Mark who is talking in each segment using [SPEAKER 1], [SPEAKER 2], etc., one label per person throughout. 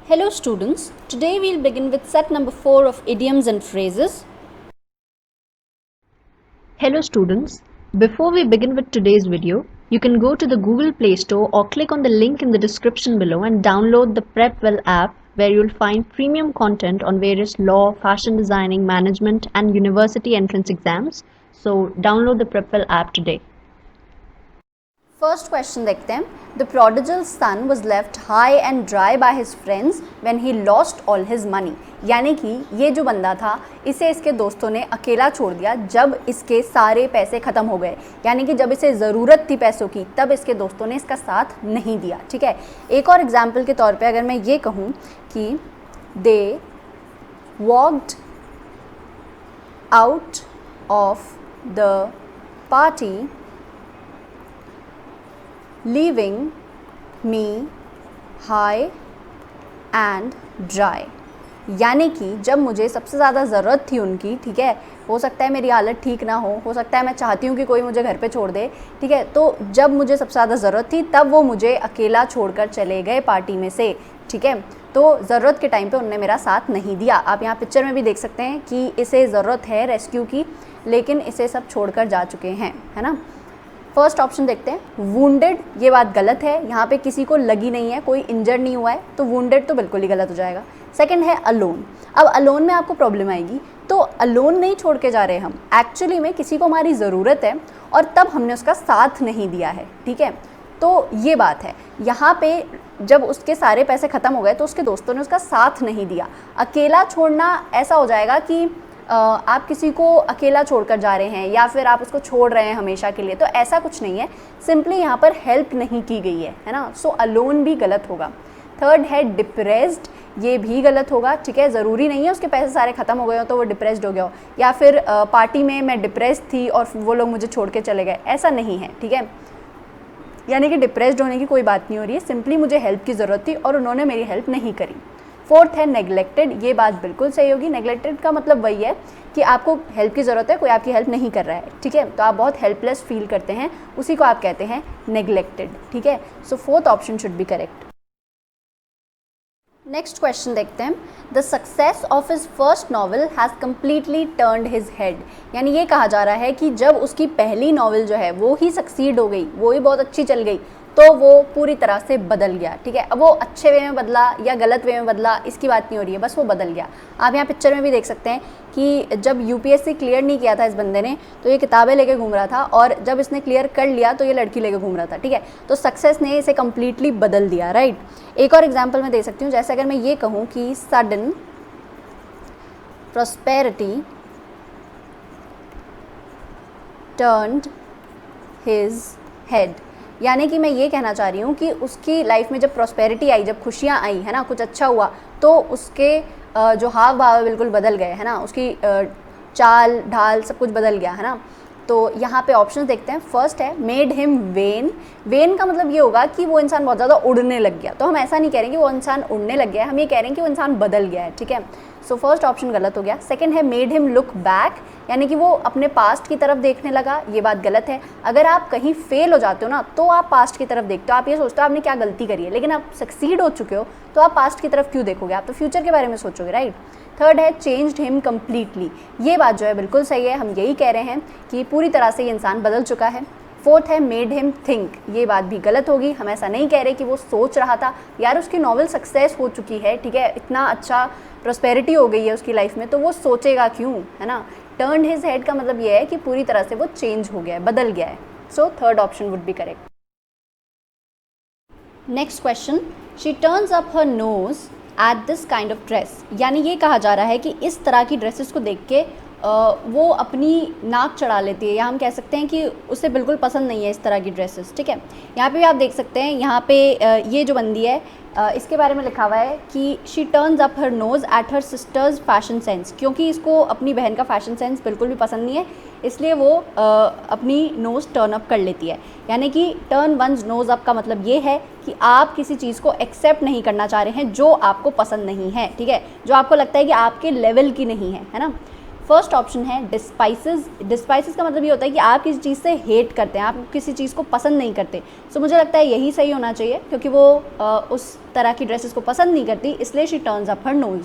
[SPEAKER 1] Hello students, today we'll begin with set number 4 of idioms and phrases.
[SPEAKER 2] Hello students, before we begin with today's video, you can go to the Google Play Store or click on the link in the description below and download the PrepWell app where you'll find premium content on various law, fashion designing, management and university entrance exams. So download the PrepWell app today.
[SPEAKER 1] First question देखते हैं. The prodigal son was left high and dry by his friends when he lost all his money. यानी कि ये जो बंदा था इसे इसके दोस्तों ने अकेला छोड़ दिया जब इसके सारे पैसे ख़त्म हो गए. यानी कि जब इसे ज़रूरत थी पैसों की तब इसके दोस्तों ने इसका साथ नहीं दिया. ठीक है. एक और एग्जाम्पल के तौर पे अगर मैं ये कहूँ कि they walked out of the party leaving me high and dry. यानी कि जब मुझे सबसे ज़्यादा ज़रूरत थी उनकी, ठीक है, हो सकता है मेरी हालत ठीक ना हो सकता है मैं चाहती हूँ कि कोई मुझे घर पे छोड़ दे, ठीक है, तो जब मुझे सबसे ज़्यादा ज़रूरत थी तब वो मुझे अकेला छोड़कर चले गए पार्टी में से. ठीक है, तो ज़रूरत के टाइम पे उनने मेरा साथ नहीं दिया. आप यहाँ पिक्चर में भी देख सकते हैं कि इसे ज़रूरत है रेस्क्यू की, लेकिन इसे सब छोड़कर जा चुके हैं, है ना. फर्स्ट ऑप्शन देखते हैं. वुंडेड, ये बात गलत है. यहाँ पे किसी को लगी नहीं है, कोई इंजर नहीं हुआ है, तो वुंडेड तो बिल्कुल ही गलत हो जाएगा. सेकंड है अलोन. अब अलोन में आपको प्रॉब्लम आएगी. तो अलोन नहीं छोड़ के जा रहे हम, एक्चुअली में किसी को हमारी ज़रूरत है और तब हमने उसका साथ नहीं दिया है. ठीक है, तो ये बात है. यहाँ पे जब उसके सारे पैसे ख़त्म हो गए तो उसके दोस्तों ने उसका साथ नहीं दिया. अकेला छोड़ना ऐसा हो जाएगा कि आप किसी को अकेला छोड़कर जा रहे हैं या फिर आप उसको छोड़ रहे हैं हमेशा के लिए, तो ऐसा कुछ नहीं है. सिंपली यहाँ पर हेल्प नहीं की गई है ना. सो अलोन भी गलत होगा. थर्ड है डिप्रेस्ड, ये भी गलत होगा. ठीक है, ज़रूरी नहीं है उसके पैसे सारे ख़त्म हो गए हो तो वो डिप्रेस्ड हो गया हो, या फिर पार्टी में मैं डिप्रेस्ड थी और वो लोग मुझे छोड़ के चले गए, ऐसा नहीं है. ठीक है, यानी कि डिप्रेस्ड होने की कोई बात नहीं हो रही है, सिंपली मुझे हेल्प की ज़रूरत थी और उन्होंने मेरी हेल्प नहीं करी. फोर्थ है नेग्लेक्टेड, ये बात बिल्कुल सही होगी. नेग्लेक्टेड का मतलब वही है कि आपको हेल्प की ज़रूरत है, कोई आपकी हेल्प नहीं कर रहा है. ठीक है, तो आप बहुत हेल्पलेस फील करते हैं, उसी को आप कहते हैं नेग्लेक्टेड. ठीक है, so fourth option should be correct. Next question देखते हैं. The success of his first novel has completely turned his head. यानी ये कहा जा रहा है कि जब उसकी पहली नॉवल जो है वो ही सक्सीड हो गई, वो ही बहुत अच्छी चल गई, तो वो पूरी तरह से बदल गया. ठीक है, अब वो अच्छे वे में बदला या गलत वे में बदला इसकी बात नहीं हो रही है, बस वो बदल गया. आप यहाँ पिक्चर में भी देख सकते हैं कि जब यूपीएससी क्लियर नहीं किया था इस बंदे ने तो ये किताबें लेके घूम रहा था, और जब इसने क्लियर कर लिया तो ये लड़की लेके घूम रहा था. ठीक है, तो सक्सेस ने इसे कम्प्लीटली बदल दिया. राइट. एक और एग्जाम्पल मैं दे सकती हूँ. जैसे अगर मैं ये कहूँ कि sudden prosperity turned his head. यानी कि मैं ये कहना चाह रही हूँ कि उसकी लाइफ में जब प्रॉस्पेरिटी आई, जब खुशियाँ आई, है ना, कुछ अच्छा हुआ, तो उसके जो हाव भाव बिल्कुल बदल गए, है ना, उसकी चाल ढाल सब कुछ बदल गया, है ना. तो यहाँ पे ऑप्शंस देखते हैं. फर्स्ट है मेड हिम वेन. वेन का मतलब ये होगा कि वो इंसान बहुत ज़्यादा उड़ने लग गया. तो हम ऐसा नहीं कह रहे कि वो इंसान उड़ने लग गया है, हम ये कह रहे हैं कि वो इंसान बदल गया है. ठीक है, सो फर्स्ट ऑप्शन गलत हो गया. सेकंड है मेड हिम लुक बैक, यानी कि वो अपने पास्ट की तरफ देखने लगा. ये बात गलत है. अगर आप कहीं फेल हो जाते हो ना तो आप पास्ट की तरफ देखते हो, आप ये सोचते हो आपने क्या गलती करी है, लेकिन आप सक्सीड हो चुके हो तो आप पास्ट की तरफ क्यों देखोगे, आप तो फ्यूचर के बारे में सोचोगे. राइट. थर्ड है चेंज्ड हिम कम्प्लीटली. ये बात जो है बिल्कुल सही है, हम यही कह रहे हैं कि पूरी तरह से ये इंसान बदल चुका है. फोर्थ है मेड हिम थिंक. ये बात भी गलत होगी. हम ऐसा नहीं कह रहे कि वो सोच रहा था. यार उसकी नॉवल सक्सेस हो चुकी है, ठीक है, इतना अच्छा प्रॉस्पेरिटी हो गई है उसकी लाइफ में, तो वो सोचेगा क्यों, है ना. टर्न्ड हिज हेड का मतलब ये है कि पूरी तरह से वो चेंज हो गया है, बदल गया है. So third option would be correct. Next question. She turns up her nose at this kind of dress. यानी ये कहा जा रहा है कि इस तरह की ड्रेसेस को देख के वो अपनी नाक चढ़ा लेती है, या हम कह सकते हैं कि उसे बिल्कुल पसंद नहीं है इस तरह की ड्रेसेस. ठीक है, यहाँ पे भी आप देख सकते हैं. यहाँ पे ये जो बंदी है इसके बारे में लिखा हुआ है कि she turns up her nose at her sister's fashion sense. क्योंकि इसको अपनी बहन का फैशन सेंस बिल्कुल भी पसंद नहीं है, इसलिए वो अपनी नोज़ टर्न अप कर लेती है. यानी कि टर्न वंस नोज़ अप का मतलब ये है कि आप किसी चीज़ को एक्सेप्ट नहीं करना चाह रहे हैं जो आपको पसंद नहीं है. ठीक है, जो आपको लगता है कि आपके लेवल की नहीं है, है ना. फर्स्ट ऑप्शन है डिस्पाइसेस। डिस्पाइसेस का मतलब ये होता है कि आप किसी चीज़ से हेट करते हैं, आप किसी चीज़ को पसंद नहीं करते। सो मुझे लगता है यही सही होना चाहिए, क्योंकि वो उस तरह की ड्रेसेस को पसंद नहीं करती, इसलिए she turns up her nose.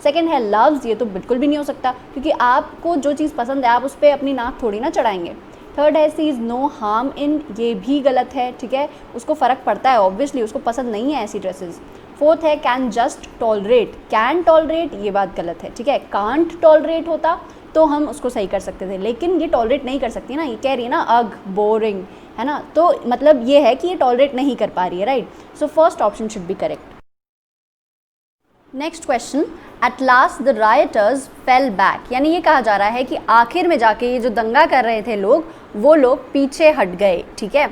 [SPEAKER 1] Second है लव्स। ये तो बिल्कुल भी नहीं हो सकता, क्योंकि आपको जो चीज़ पसंद है आप उस पर अपनी नाक थोड़ी ना चढ़ाएंगे। थर्ड है सी इज़ नो हार्म इन। ये भी गलत है, ठीक है, उसको फ़र्क पड़ता है, ऑब्वियसली उसको पसंद नहीं है ऐसी ड्रेसेस। फोर्थ है can just tolerate. Can tolerate, ये बात गलत है, ठीक है। कांट टॉलरेट होता तो हम उसको सही कर सकते थे, लेकिन ये टॉलरेट नहीं कर सकती ना, ये कह रही है ना अग बोरिंग, है ना, तो मतलब ये है कि ये टॉलरेट नहीं कर पा रही है, right. So first option should be correct. Next question, at last the writers fell back. यानी ये कहा जा रहा है कि आखिर में जाके ये जो दंगा कर रहे थे लोग, वो लोग पीछे हट गए, ठीक है।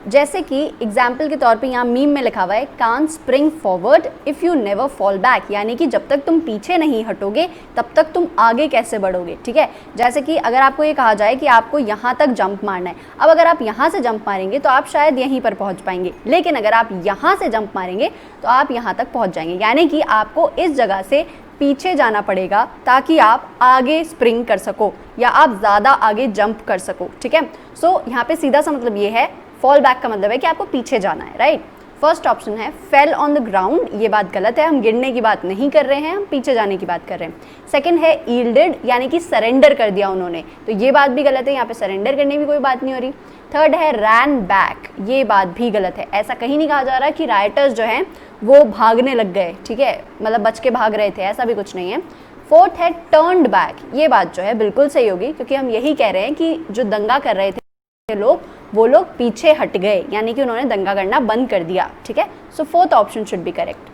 [SPEAKER 1] जैसे कि एग्जाम्पल के तौर पे यहाँ मीम में लिखा हुआ है can't spring forward if you never fall back. यानी कि जब तक तुम पीछे नहीं हटोगे तब तक तुम आगे कैसे बढ़ोगे, ठीक है। जैसे कि अगर आपको ये कहा जाए कि आपको यहाँ तक जंप मारना है, अब अगर आप यहाँ से जंप मारेंगे तो आप शायद यहीं पर पहुँच पाएंगे, लेकिन अगर आप यहाँ से जंप मारेंगे तो आप यहाँ तक पहुँच जाएंगे। यानी कि आपको इस जगह से पीछे जाना पड़ेगा ताकि आप आगे स्प्रिंग कर सको या आप ज़्यादा आगे जंप कर सको, ठीक है। सो यहाँ पे सीधा सा मतलब ये है, फॉल बैक का मतलब है कि आपको पीछे जाना है, राइट। फर्स्ट ऑप्शन है फेल ऑन द ग्राउंड। ये बात गलत है, हम गिरने की बात नहीं कर रहे हैं, हम पीछे जाने की बात कर रहे हैं। सेकंड है यील्डेड, यानी कि सरेंडर कर दिया उन्होंने, तो ये बात भी गलत है, यहाँ पे सरेंडर करने की कोई बात नहीं हो रही। थर्ड है रैन बैक। ये बात भी गलत है, ऐसा कहीं नहीं कहा जा रहा कि राइटर्स जो हैं वो भागने लग गए, ठीक है, मतलब बच के भाग रहे थे, ऐसा भी कुछ नहीं है। फोर्थ है टर्न्ड बैक। ये बात जो है बिल्कुल सही होगी, क्योंकि हम यही कह रहे हैं कि जो दंगा कर रहे थे लोग, वो लोग पीछे हट गए, यानी कि उन्होंने दंगा करना बंद कर दिया, ठीक है। So fourth option should be correct.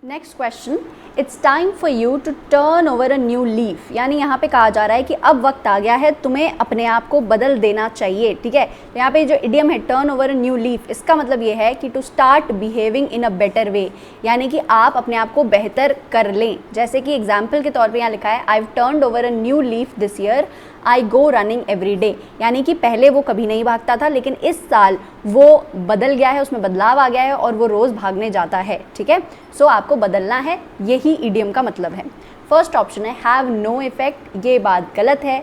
[SPEAKER 1] Next question, it's time for you to turn over a new leaf. यानी यहाँ पे कहा जा रहा है कि अब वक्त आ गया है, तुम्हें अपने आप को बदल देना चाहिए, ठीक है। तो यहाँ पे जो इडियम है turn over a new leaf, इसका मतलब ये है कि to start behaving in a better way, यानी कि आप अपने आप को बेहतर कर लें। जैसे कि एग्जाम्पल के तौर पे यहाँ लिखा है I have turned over a new leaf this year, I go running every day. यानी कि पहले वो कभी नहीं भागता था, लेकिन इस साल वो बदल गया है, उसमें बदलाव आ गया है और वो रोज़ भागने जाता है, ठीक है। सो आपको बदलना है, यही इडियम का मतलब है। फर्स्ट ऑप्शन है हैव नो इफेक्ट। ये बात गलत है।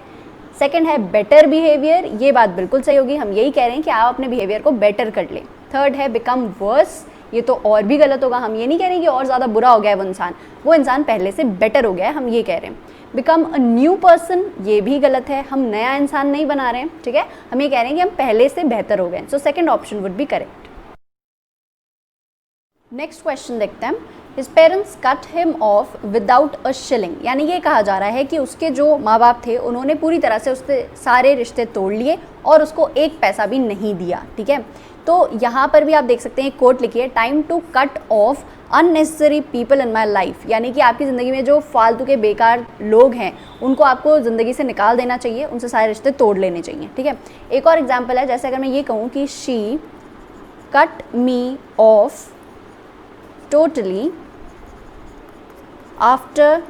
[SPEAKER 1] सेकंड है बेटर बिहेवियर। ये बात बिल्कुल सही होगी, हम यही कह रहे हैं कि आप अपने बिहेवियर को बेटर कर लें। थर्ड है बिकम वर्स। ये तो और भी गलत होगा, हम ये नहीं कह रहे कि और ज़्यादा बुरा हो गया है वो इंसान पहले से बेटर हो गया है, हम ये कह रहे हैं। बिकम अ न्यू पर्सन, ये भी गलत है, हम नया इंसान नहीं बना रहे हैं, ठीक है, हम ये कह रहे हैं कि हम पहले से बेहतर हो गए। So second option would be correct. Next question देखते हैं, his parents cut him off without a shilling. यानी ये कहा जा रहा है कि उसके जो माँ बाप थे उन्होंने पूरी तरह से उससे सारे रिश्ते तोड़ लिए और उसको एक पैसा भी नहीं दिया, ठीक है। तो यहाँ पर भी आप देख सकते हैं एक कोट लिखी है, time to cut off unnecessary people in my life. यानी कि आपकी ज़िंदगी में जो फालतू के बेकार लोग हैं उनको आपको ज़िंदगी से निकाल देना चाहिए, उनसे सारे रिश्ते तोड़ लेने चाहिए, ठीक है। एक और एग्जाम्पल है, जैसे अगर मैं ये कहूँ कि she cut me off totally after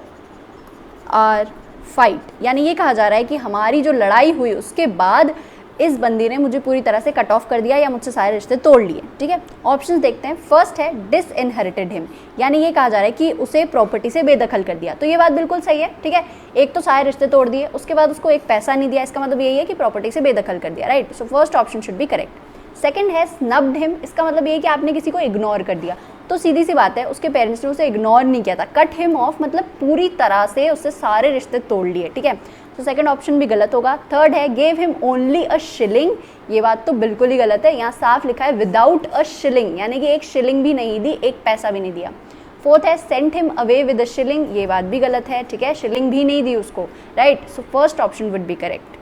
[SPEAKER 1] our fight. यानी ये कहा जा रहा है कि हमारी जो लड़ाई हुई उसके बाद इस बंदी ने मुझे पूरी तरह से कट ऑफ कर दिया या मुझसे सारे रिश्ते तोड़ लिए, ठीक है। ऑप्शंस देखते हैं। फर्स्ट है डिसइनहेरिटेड हिम। यानी ये कहा जा रहा है कि उसे प्रॉपर्टी से बेदखल कर दिया, तो ये बात बिल्कुल सही है, ठीक है। एक तो सारे रिश्ते तोड़ दिए, उसके बाद उसको एक पैसा नहीं दिया, इसका मतलब यही है कि प्रॉपर्टी से बेदखल कर दिया, right. So first option should be correct. Second है स्नब्ड हिम। इसका मतलब ये है कि आपने किसी को इग्नोर कर दिया, तो सीधी सी बात है उसके पेरेंट्स ने उसे इग्नोर नहीं किया था। कट हिम ऑफ मतलब पूरी तरह से उससे सारे रिश्ते तोड़ लिए, ठीक है। तो सेकंड ऑप्शन भी गलत होगा। थर्ड है gave him only a shilling. ये बात तो बिल्कुल ही गलत है, यहाँ साफ लिखा है विदाउट अ शिलिंग, यानी कि एक शिलिंग भी नहीं दी, एक पैसा भी नहीं दिया। फोर्थ है sent him away with a shilling. ये बात भी गलत है, ठीक है, शिलिंग भी नहीं दी उसको, right. So first option would be correct.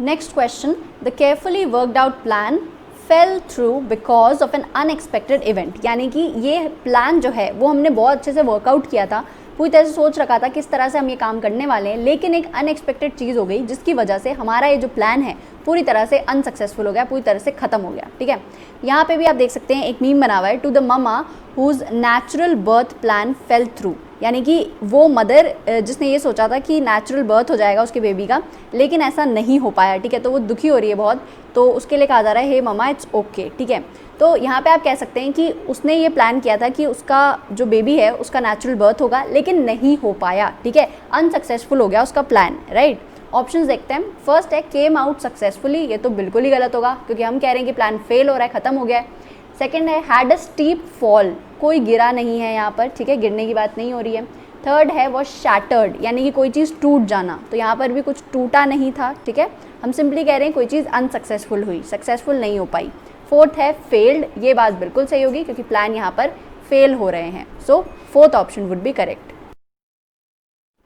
[SPEAKER 1] Next question, the carefully worked out plan fell through because of N unexpected event. यानी कि ये प्लान जो है वो हमने बहुत अच्छे से वर्कआउट किया था, पूरी तरह से सोच रखा था किस तरह से हम ये काम करने वाले हैं, लेकिन एक अनएक्सपेक्टेड चीज़ हो गई जिसकी वजह से हमारा ये जो प्लान है पूरी तरह से अनसक्सेसफुल हो गया, पूरी तरह से ख़त्म हो गया, ठीक है। यहाँ पे भी आप देख सकते हैं एक मीम बना हुआ है, to the mama whose natural birth plan fell through. यानी कि वो मदर जिसने ये सोचा था कि नेचुरल बर्थ हो जाएगा उसके बेबी का, लेकिन ऐसा नहीं हो पाया, ठीक है, तो वो दुखी हो रही है बहुत, तो उसके लिए कहा जा रहा है हे ममा इट्स ओके, ठीक है। तो यहाँ पे आप कह सकते हैं कि उसने ये प्लान किया था कि उसका जो बेबी है उसका नेचुरल बर्थ होगा, लेकिन नहीं हो पाया, ठीक है, अनसक्सेसफुल हो गया उसका प्लान, राइट। ऑप्शंस देखते हैं। फर्स्ट है केम आउट सक्सेसफुली, ये तो बिल्कुल ही गलत होगा क्योंकि हम कह रहे हैं कि प्लान फेल हो रहा है, खत्म हो गया है। सेकंड है हैड अ स्टीप फॉल, कोई गिरा नहीं है यहाँ पर, ठीक है, गिरने की बात नहीं हो रही है। थर्ड है वॉज शैटर्ड, यानी कि कोई चीज़ टूट जाना, तो यहाँ पर भी कुछ टूटा नहीं था, ठीक है, हम सिंपली कह रहे हैं कोई चीज़ अनसक्सेसफुल हुई, सक्सेसफुल नहीं हो पाई। फोर्थ है फेल्ड, ये बात बिल्कुल सही होगी क्योंकि प्लान यहाँ पर फेल हो रहे हैं, so fourth option would be correct.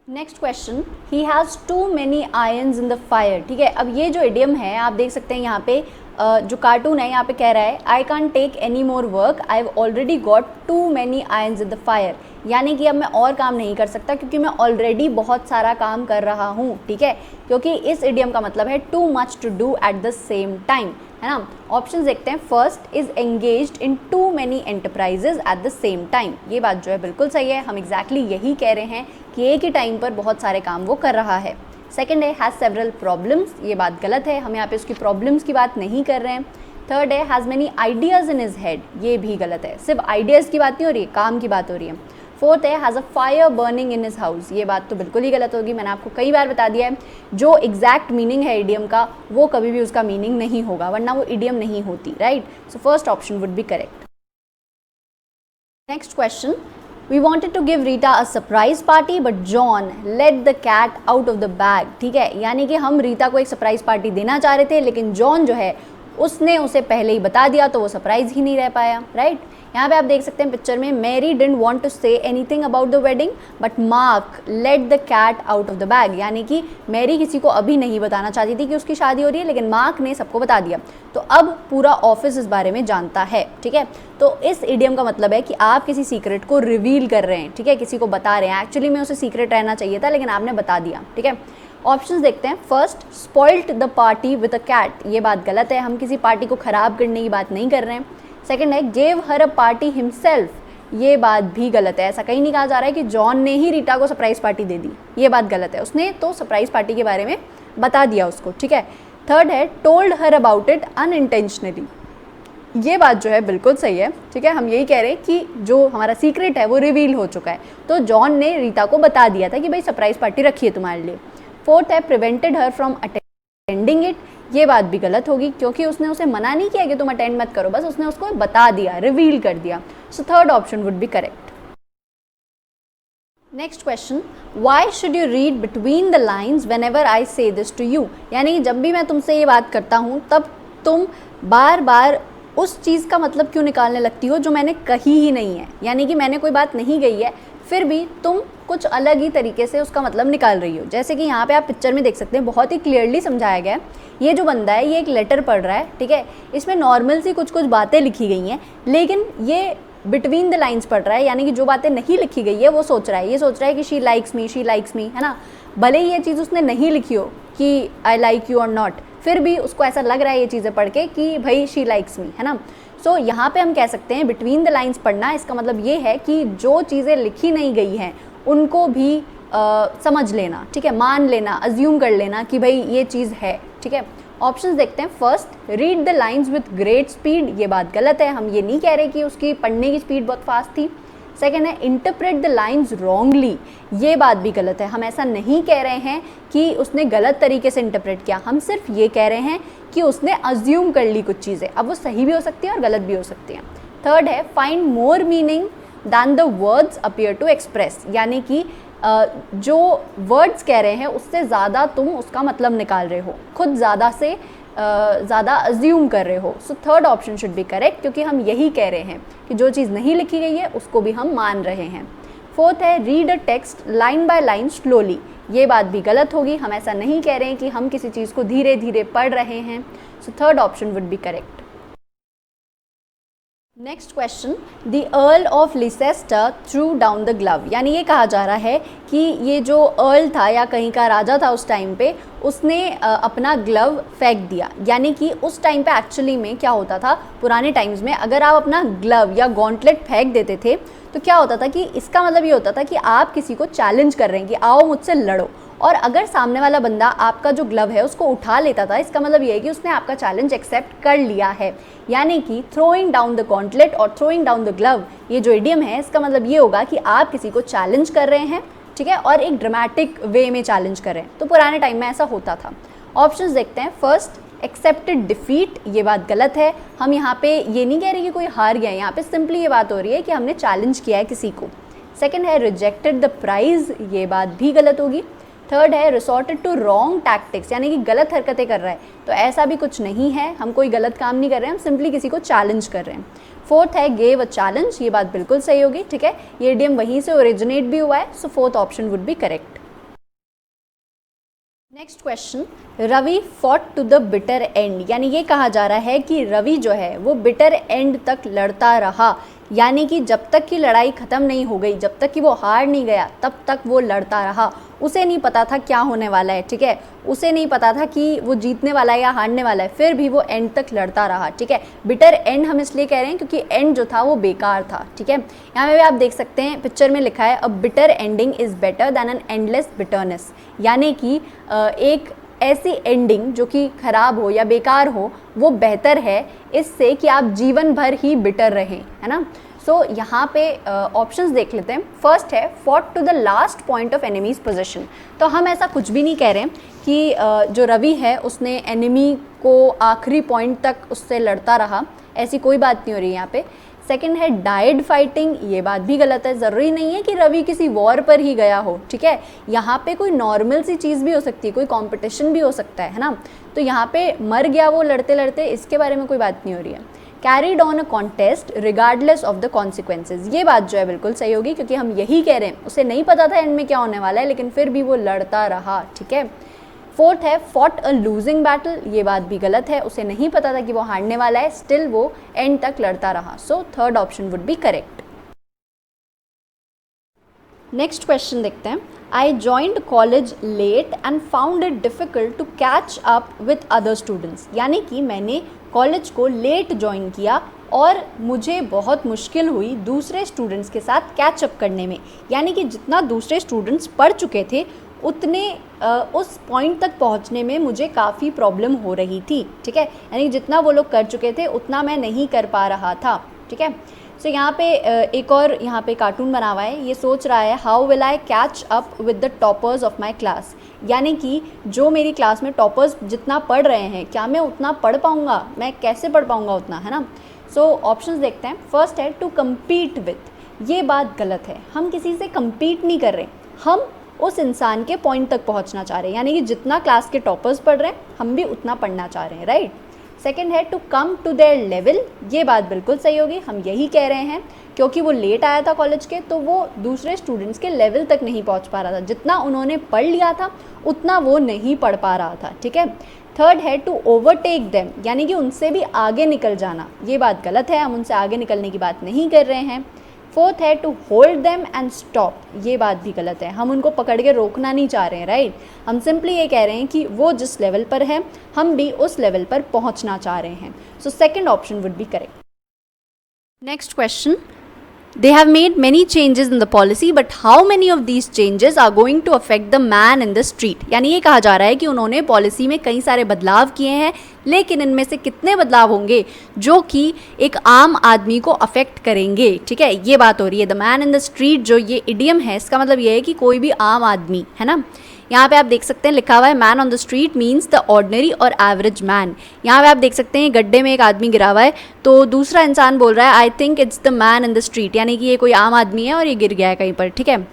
[SPEAKER 1] Next question, he has too many irons in the fire, ठीक है। अब ये जो इडियम है आप देख सकते हैं यहाँ पे जो कार्टून है यहाँ पे कह रहा है I can't take any more work, I have already got too many irons in the fire, यानी कि अब मैं और काम नहीं कर सकता क्योंकि मैं ऑलरेडी बहुत सारा काम कर रहा हूँ, ठीक है, क्योंकि इस इडियम का मतलब है too much to do at the same time, है ना। ऑप्शन देखते हैं। First is engaged in too many enterprises at the same time, ये बात जो है बिल्कुल सही है, हम एग्जैक्टली यही कह रहे हैं कि एक ही टाइम पर बहुत सारे काम वो कर रहा है। सेकंड है हैज़ सेवरल प्रॉब्लम्स, ये बात गलत है, हम यहाँ पे उसकी प्रॉब्लम्स की बात नहीं कर रहे हैं। थर्ड है has many ideas in his head, ये भी गलत है, सिर्फ आइडियाज़ की बात नहीं हो रही है, काम की बात हो रही है। फोर्थ है has a fire burning in his house, ये बात तो बिल्कुल ही गलत होगी, मैंने आपको कई बार बता दिया है जो एग्जैक्ट मीनिंग है इडियम का वो कभी भी उसका मीनिंग नहीं होगा, वरना वो इडियम नहीं होती, right. So first option would be correct. Next question, we wanted to give Rita a surprise party but John let the cat out of the bag, ठीक है, यानी कि हम रीता को एक सरप्राइज पार्टी देना चाह रहे थे लेकिन जॉन जो है उसने उसे पहले ही बता दिया तो वो सरप्राइज ही नहीं रह पाया, राइट। यहाँ पे आप देख सकते हैं पिक्चर में Mary didn't want to say anything about the wedding but Mark let the cat out of the bag, यानी कि मैरी किसी को अभी नहीं बताना चाहती थी कि उसकी शादी हो रही है, लेकिन मार्क ने सबको बता दिया, तो अब पूरा ऑफिस इस बारे में जानता है, ठीक है। तो इस इडियम का मतलब है कि आप किसी सीक्रेट को रिवील कर रहे हैं, ठीक है, किसी को बता रहे हैं, एक्चुअली में उसे सीक्रेट रहना चाहिए था लेकिन आपने बता दिया, ठीक है। ऑप्शंस देखते हैं। First spoiled the party with a cat, ये बात गलत है, हम किसी पार्टी को ख़राब करने की बात नहीं कर रहे हैं। सेकंड है gave her a party himself, ये बात भी गलत है, ऐसा कहीं नहीं कहा जा रहा है कि जॉन ने ही रीटा को सरप्राइज पार्टी दे दी, ये बात गलत है, उसने तो सरप्राइज पार्टी के बारे में बता दिया उसको, ठीक है। थर्ड है told her about it unintentionally, ये बात जो है बिल्कुल सही है, ठीक है, हम यही कह रहे हैं कि जो हमारा सीक्रेट है वो रिवील हो चुका है, तो जॉन ने रीता को बता दिया था कि भाई सरप्राइज पार्टी रखी है तुम्हारे लिए। फोर्थ है prevented her from attending it, ये बात भी गलत होगी क्योंकि उसने उसे मना नहीं किया कि तुम अटेंड मत करो, बस उसने उसको बता दिया, रिवील कर दिया, सो third option would be correct. Next question, why should you read between the lines when ever I से दिस टू यू, यानी जब भी मैं तुमसे ये बात करता हूँ तब तुम बार बार उस चीज़ का मतलब क्यों निकालने लगती हो जो मैंने कही ही नहीं है, यानी कि मैंने कोई बात नहीं कही है फिर भी तुम कुछ अलग ही तरीके से उसका मतलब निकाल रही हो। जैसे कि यहाँ पे आप पिक्चर में देख सकते हैं, बहुत ही क्लियरली समझाया गया है, ये जो बंदा है ये एक लेटर पढ़ रहा है, ठीक है, इसमें नॉर्मल सी कुछ कुछ बातें लिखी गई हैं लेकिन ये बिटवीन द लाइन्स पढ़ रहा है, यानी कि जो बातें नहीं लिखी गई है वो सोच रहा है, ये सोच रहा है कि शी लाइक्स मी, है ना, भले ही ये चीज़ उसने नहीं लिखी हो कि आई लाइक यू और नॉट, फिर भी उसको ऐसा लग रहा है ये चीज़ें पढ़ के कि भाई शी लाइक्स मी, है ना। सो यहाँ पे हम कह सकते हैं बिटवीन द लाइन्स पढ़ना, इसका मतलब ये है कि जो चीज़ें लिखी नहीं गई हैं उनको भी समझ लेना, ठीक है, मान लेना, अज्यूम कर लेना कि भाई ये चीज़ है, ठीक है। ऑप्शंस देखते हैं। First read the lines with great speed, ये बात गलत है, हम ये नहीं कह रहे कि उसकी पढ़ने की स्पीड बहुत फास्ट थी। सेकेंड है इंटरप्रेट द लाइन्स रॉन्गली, ये बात भी गलत है, हम ऐसा नहीं कह रहे हैं कि उसने गलत तरीके से इंटरप्रेट किया, हम सिर्फ ये कह रहे हैं कि उसने अज्यूम कर ली कुछ चीज़ें, अब वो सही भी हो सकती है और गलत भी हो सकती हैं। थर्ड है find more meaning than the words appear to express, यानी कि जो वर्ड्स कह रहे हैं उससे ज़्यादा तुम उसका मतलब निकाल रहे हो, खुद ज़्यादा से ज़्यादा अज्यूम कर रहे हो। सो third option should be correct, क्योंकि हम यही कह रहे हैं कि जो चीज़ नहीं लिखी गई है उसको भी हम मान रहे हैं। फोर्थ है read a text line by line slowly, ये बात भी गलत होगी, हम ऐसा नहीं कह रहे हैं कि हम किसी चीज़ को धीरे धीरे पढ़ रहे हैं। सो third option would be correct. Next question, the earl of Leicester through down the glove, यानी ये कहा जा रहा है कि ये जो अर्ल था या कहीं का राजा था उस टाइम पे, उसने अपना ग्लव फेंक दिया। यानी कि उस टाइम पे एक्चुअली में क्या होता था, पुराने टाइम्स में अगर आप अपना ग्लव या गॉन्टलेट फेंक देते थे तो क्या होता था कि इसका मतलब ये होता था कि आप किसी को चैलेंज कर रहे हैं कि आओ मुझसे लड़ो। और अगर सामने वाला बंदा आपका जो ग्लव है उसको उठा लेता था, इसका मतलब ये है कि उसने आपका चैलेंज एक्सेप्ट कर लिया है। यानी कि थ्रोइंग डाउन द गॉन्टलेट और थ्रोइंग डाउन द ग्लव, ये जो इडियम है इसका मतलब ये होगा कि आप किसी को चैलेंज कर रहे हैं, ठीक है, और एक ड्रामेटिक वे में चैलेंज कर रहे हैं। तो पुराने टाइम में ऐसा होता था। ऑप्शंस देखते हैं। फर्स्ट, एक्सेप्टेड डिफीट, ये बात गलत है। हम यहाँ पे ये नहीं कह रहे कि कोई हार गया है, यहाँ पे सिंपली ये बात हो रही है कि हमने चैलेंज किया है किसी को। सेकेंड है रिजेक्टेड द प्राइज, ये बात भी गलत होगी। थर्ड है रिसोर्टेड टू रॉन्ग टैक्टिक्स, यानी कि गलत हरकतें कर रहा है। तो ऐसा भी कुछ नहीं है, हम कोई गलत काम नहीं कर रहे हैं, हम सिंपली किसी को चैलेंज कर रहे हैं। फोर्थ है गेव अ चैलेंज, ये बात बिल्कुल सही होगी, ठीक है, ये इडियम वहीं से ओरिजिनेट भी हुआ है, so fourth option would be correct. Next question, Ravi fought to the bitter end, यानी ये कहा जा रहा है कि रवि जो है वो बिटर एंड तक लड़ता रहा। यानी कि जब तक कि लड़ाई ख़त्म नहीं हो गई, जब तक कि वो हार नहीं गया, तब तक वो लड़ता रहा। उसे नहीं पता था क्या होने वाला है, ठीक है, उसे नहीं पता था कि वो जीतने वाला है या हारने वाला है, फिर भी वो एंड तक लड़ता रहा, ठीक है। बिटर एंड हम इसलिए कह रहे हैं क्योंकि एंड जो था वो बेकार था, ठीक है। यहाँ पे भी आप देख सकते हैं पिक्चर में लिखा है a bitter ending is better than an endless bitterness, यानी कि एक ऐसी एंडिंग जो कि ख़राब हो या बेकार हो वो बेहतर है इससे कि आप जीवन भर ही बिटर रहें, है ना। सो यहाँ पे ऑप्शंस देख लेते हैं। फर्स्ट है fought to the last point of enemy's position, तो हम ऐसा कुछ भी नहीं कह रहे हैं कि जो रवि है उसने एनिमी को आखिरी पॉइंट तक उससे लड़ता रहा, ऐसी कोई बात नहीं हो रही है यहाँ पे। सेकेंड है डाइड फाइटिंग, ये बात भी गलत है, ज़रूरी नहीं है कि रवि किसी वॉर पर ही गया हो, ठीक है, यहाँ पे कोई नॉर्मल सी चीज़ भी हो सकती है, कोई कंपटीशन भी हो सकता है ना। तो यहाँ पे मर गया वो लड़ते लड़ते, इसके बारे में कोई बात नहीं हो रही है। Carried on a contest regardless of the consequences, ये बात जो है बिल्कुल सही होगी क्योंकि हम यही कह रहे हैं उसे नहीं पता था एंड में क्या होने वाला है लेकिन फिर भी वो लड़ता रहा, ठीक है। फोर्थ है फॉट अ लूजिंग बैटल, ये बात भी गलत है, उसे नहीं पता था कि वो हारने वाला है, स्टिल वो एंड तक लड़ता रहा, so third option would be correct. Next question देखते हैं। I joined college late and found it difficult to catch up with other students, यानी कि मैंने कॉलेज को लेट ज्वाइन किया और मुझे बहुत मुश्किल हुई दूसरे स्टूडेंट्स के साथ कैचअप करने में। यानी कि जितना दूसरे स्टूडेंट्स पढ़ चुके थे उतने उस पॉइंट तक पहुंचने में मुझे काफ़ी प्रॉब्लम हो रही थी, ठीक है, यानी जितना वो लोग कर चुके थे उतना मैं नहीं कर पा रहा था, ठीक है। सो यहाँ पे एक और यहाँ पे कार्टून बना हुआ है, ये सोच रहा है how will I catch up with the toppers of my class, यानी कि जो मेरी क्लास में टॉपर्स जितना पढ़ रहे हैं क्या मैं उतना पढ़ पाऊँगा, मैं कैसे पढ़ पाऊँगा उतना, है ना। सो ऑप्शंस देखते हैं। फर्स्ट है टू कम्पीट विथ, ये बात गलत है, हम किसी से कम्पीट नहीं कर रहे, हम उस इंसान के पॉइंट तक पहुंचना चाह रहे हैं, यानी कि जितना क्लास के टॉपर्स पढ़ रहे हैं हम भी उतना पढ़ना चाह रहे हैं, राइट। सेकेंड है to come to their level, ये बात बिल्कुल सही होगी, हम यही कह रहे हैं क्योंकि वो लेट आया था कॉलेज के तो वो दूसरे स्टूडेंट्स के लेवल तक नहीं पहुंच पा रहा था, जितना उन्होंने पढ़ लिया था उतना वो नहीं पढ़ पा रहा था, ठीक है। थर्ड है टू ओवरटेक देम, यानी कि उनसे भी आगे निकल जाना, ये बात गलत है, हम उनसे आगे निकलने की बात नहीं कर रहे हैं। फोर्थ है to hold them and stop, ये बात भी गलत है, हम उनको पकड़ के रोकना नहीं चाह रहे हैं, राइट, हम सिंपली ये कह रहे हैं कि वो जिस लेवल पर है हम भी उस लेवल पर पहुंचना चाह रहे हैं, so second option would be correct. Next question, they have made many changes in the policy but how many of these changes are going to affect the man in the street, यानी ये कहा जा रहा है कि उन्होंने policy में कई सारे बदलाव किए हैं लेकिन इनमें से कितने बदलाव होंगे जो कि एक आम आदमी को अफेक्ट करेंगे, ठीक है, ये बात हो रही है। The man in the street जो ये इडियम है इसका मतलब ये है कि कोई भी आम आदमी, है ना। यहाँ पे आप देख सकते हैं लिखा हुआ है man on the street means the ordinary और एवरेज मैन। यहाँ पे आप देख सकते हैं गड्ढे में एक आदमी गिरा हुआ है तो दूसरा इंसान बोल रहा है I think it's the man in the street, यानी कि ये कोई आम आदमी है और ये गिर गया है कहीं पर, ठीक है।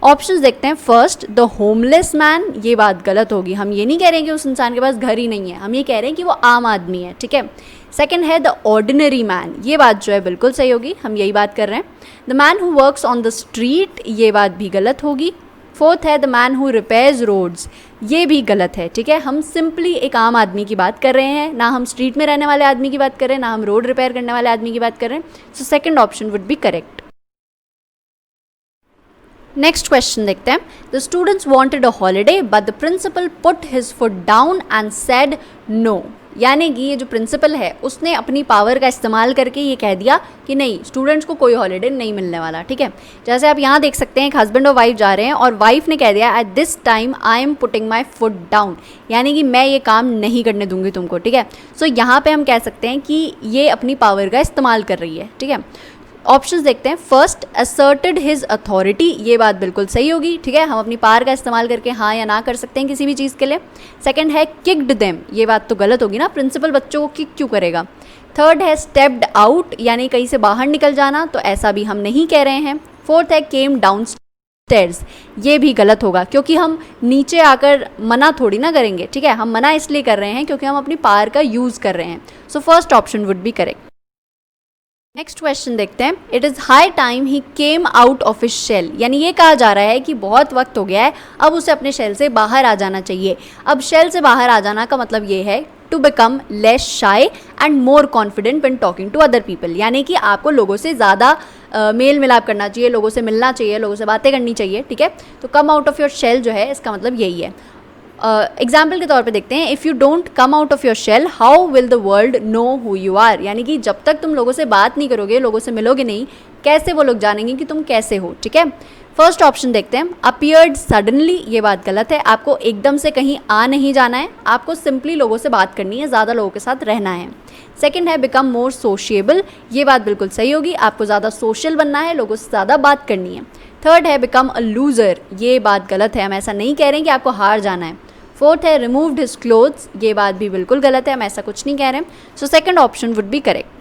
[SPEAKER 1] ऑप्शंस देखते हैं। फर्स्ट द होमलेस मैन, ये बात गलत होगी, हम ये नहीं कह रहे हैं कि उस इंसान के पास घर ही नहीं है, हम ये कह रहे हैं कि वो आम आदमी है, ठीक है। सेकेंड है द ऑर्डिनरी मैन, ये बात जो है बिल्कुल सही होगी, हम यही बात कर रहे हैं। The man who works on the street, ये बात भी गलत होगी। फोर्थ है the man who repairs roads, ये भी गलत है, ठीक है। हम सिंपली एक आम आदमी की बात कर रहे हैं, ना हम स्ट्रीट में रहने वाले आदमी की बात कर रहे हैं, ना हम रोड रिपेयर करने वाले आदमी की बात कर रहे हैं। So second option would be correct. Next question देखते हैं। The students wanted a holiday but the principal put his foot down and said no, यानी कि ये जो प्रिंसिपल है उसने अपनी पावर का इस्तेमाल करके ये कह दिया कि नहीं, स्टूडेंट्स को कोई हॉलीडे नहीं मिलने वाला, ठीक है। जैसे आप यहाँ देख सकते हैं, एक हस्बैंड और वाइफ जा रहे हैं और वाइफ ने कह दिया at this time I am putting my foot down, यानी कि मैं ये काम नहीं करने दूंगी तुमको, ठीक है। सो यहाँ पे हम कह सकते हैं कि ये अपनी पावर का इस्तेमाल कर रही है, ठीक है। ऑप्शंस देखते हैं। फर्स्ट, असर्टेड हिज अथॉरिटी, ये बात बिल्कुल सही होगी, ठीक है। हम अपनी पावर का इस्तेमाल करके हाँ या ना कर सकते हैं किसी भी चीज़ के लिए। सेकंड है किक्ड देम, ये बात तो गलत होगी ना, प्रिंसिपल बच्चों को किक क्यों करेगा। थर्ड है स्टेप्ड आउट, यानी कहीं से बाहर निकल जाना, तो ऐसा भी हम नहीं कह रहे हैं। फोर्थ है केम डाउन स्टेयर्स, ये भी गलत होगा क्योंकि हम नीचे आकर मना थोड़ी ना करेंगे, ठीक है। हम मना इसलिए कर रहे हैं क्योंकि हम अपनी पावर का यूज़ कर रहे हैं। So first option would be correct. Next question देखते हैं। It is high time he came out of his shell, यानी ये कहा जा रहा है कि बहुत वक्त हो गया है, अब उसे अपने शेल से बाहर आ जाना चाहिए। अब शेल से बाहर आ जाना का मतलब ये है to become less shy and more confident when talking to other people, यानी कि आपको लोगों से ज़्यादा मेल मिलाप करना चाहिए, लोगों से मिलना चाहिए, लोगों से बातें करनी चाहिए, ठीक है। तो come out of your shell जो है इसका मतलब यही है। एग्जाम्पल के तौर पे देखते हैं, if you don't come out of your shell how will the world know who you are, यानी कि जब तक तुम लोगों से बात नहीं करोगे, लोगों से मिलोगे नहीं, कैसे वो लोग जानेंगे कि तुम कैसे हो, ठीक है। फर्स्ट ऑप्शन देखते हैं। अपीयर्ड सडनली, ये बात गलत है, आपको एकदम से कहीं आ नहीं जाना है, आपको सिंपली लोगों से बात करनी है, ज़्यादा लोगों के साथ रहना है। सेकंड है बिकम मोर सोशिएबल, ये बात बिल्कुल सही होगी, आपको ज़्यादा सोशल बनना है, लोगों से ज़्यादा बात करनी है। थर्ड है बिकम अ लूज़र, ये बात गलत है, हम ऐसा नहीं कह रहे हैं कि आपको हार जाना है। फोर्थ है रिमूव्ड हिज क्लोथ्स, ये बात भी बिल्कुल गलत है, हम ऐसा कुछ नहीं कह रहे हैं। So second option would be correct.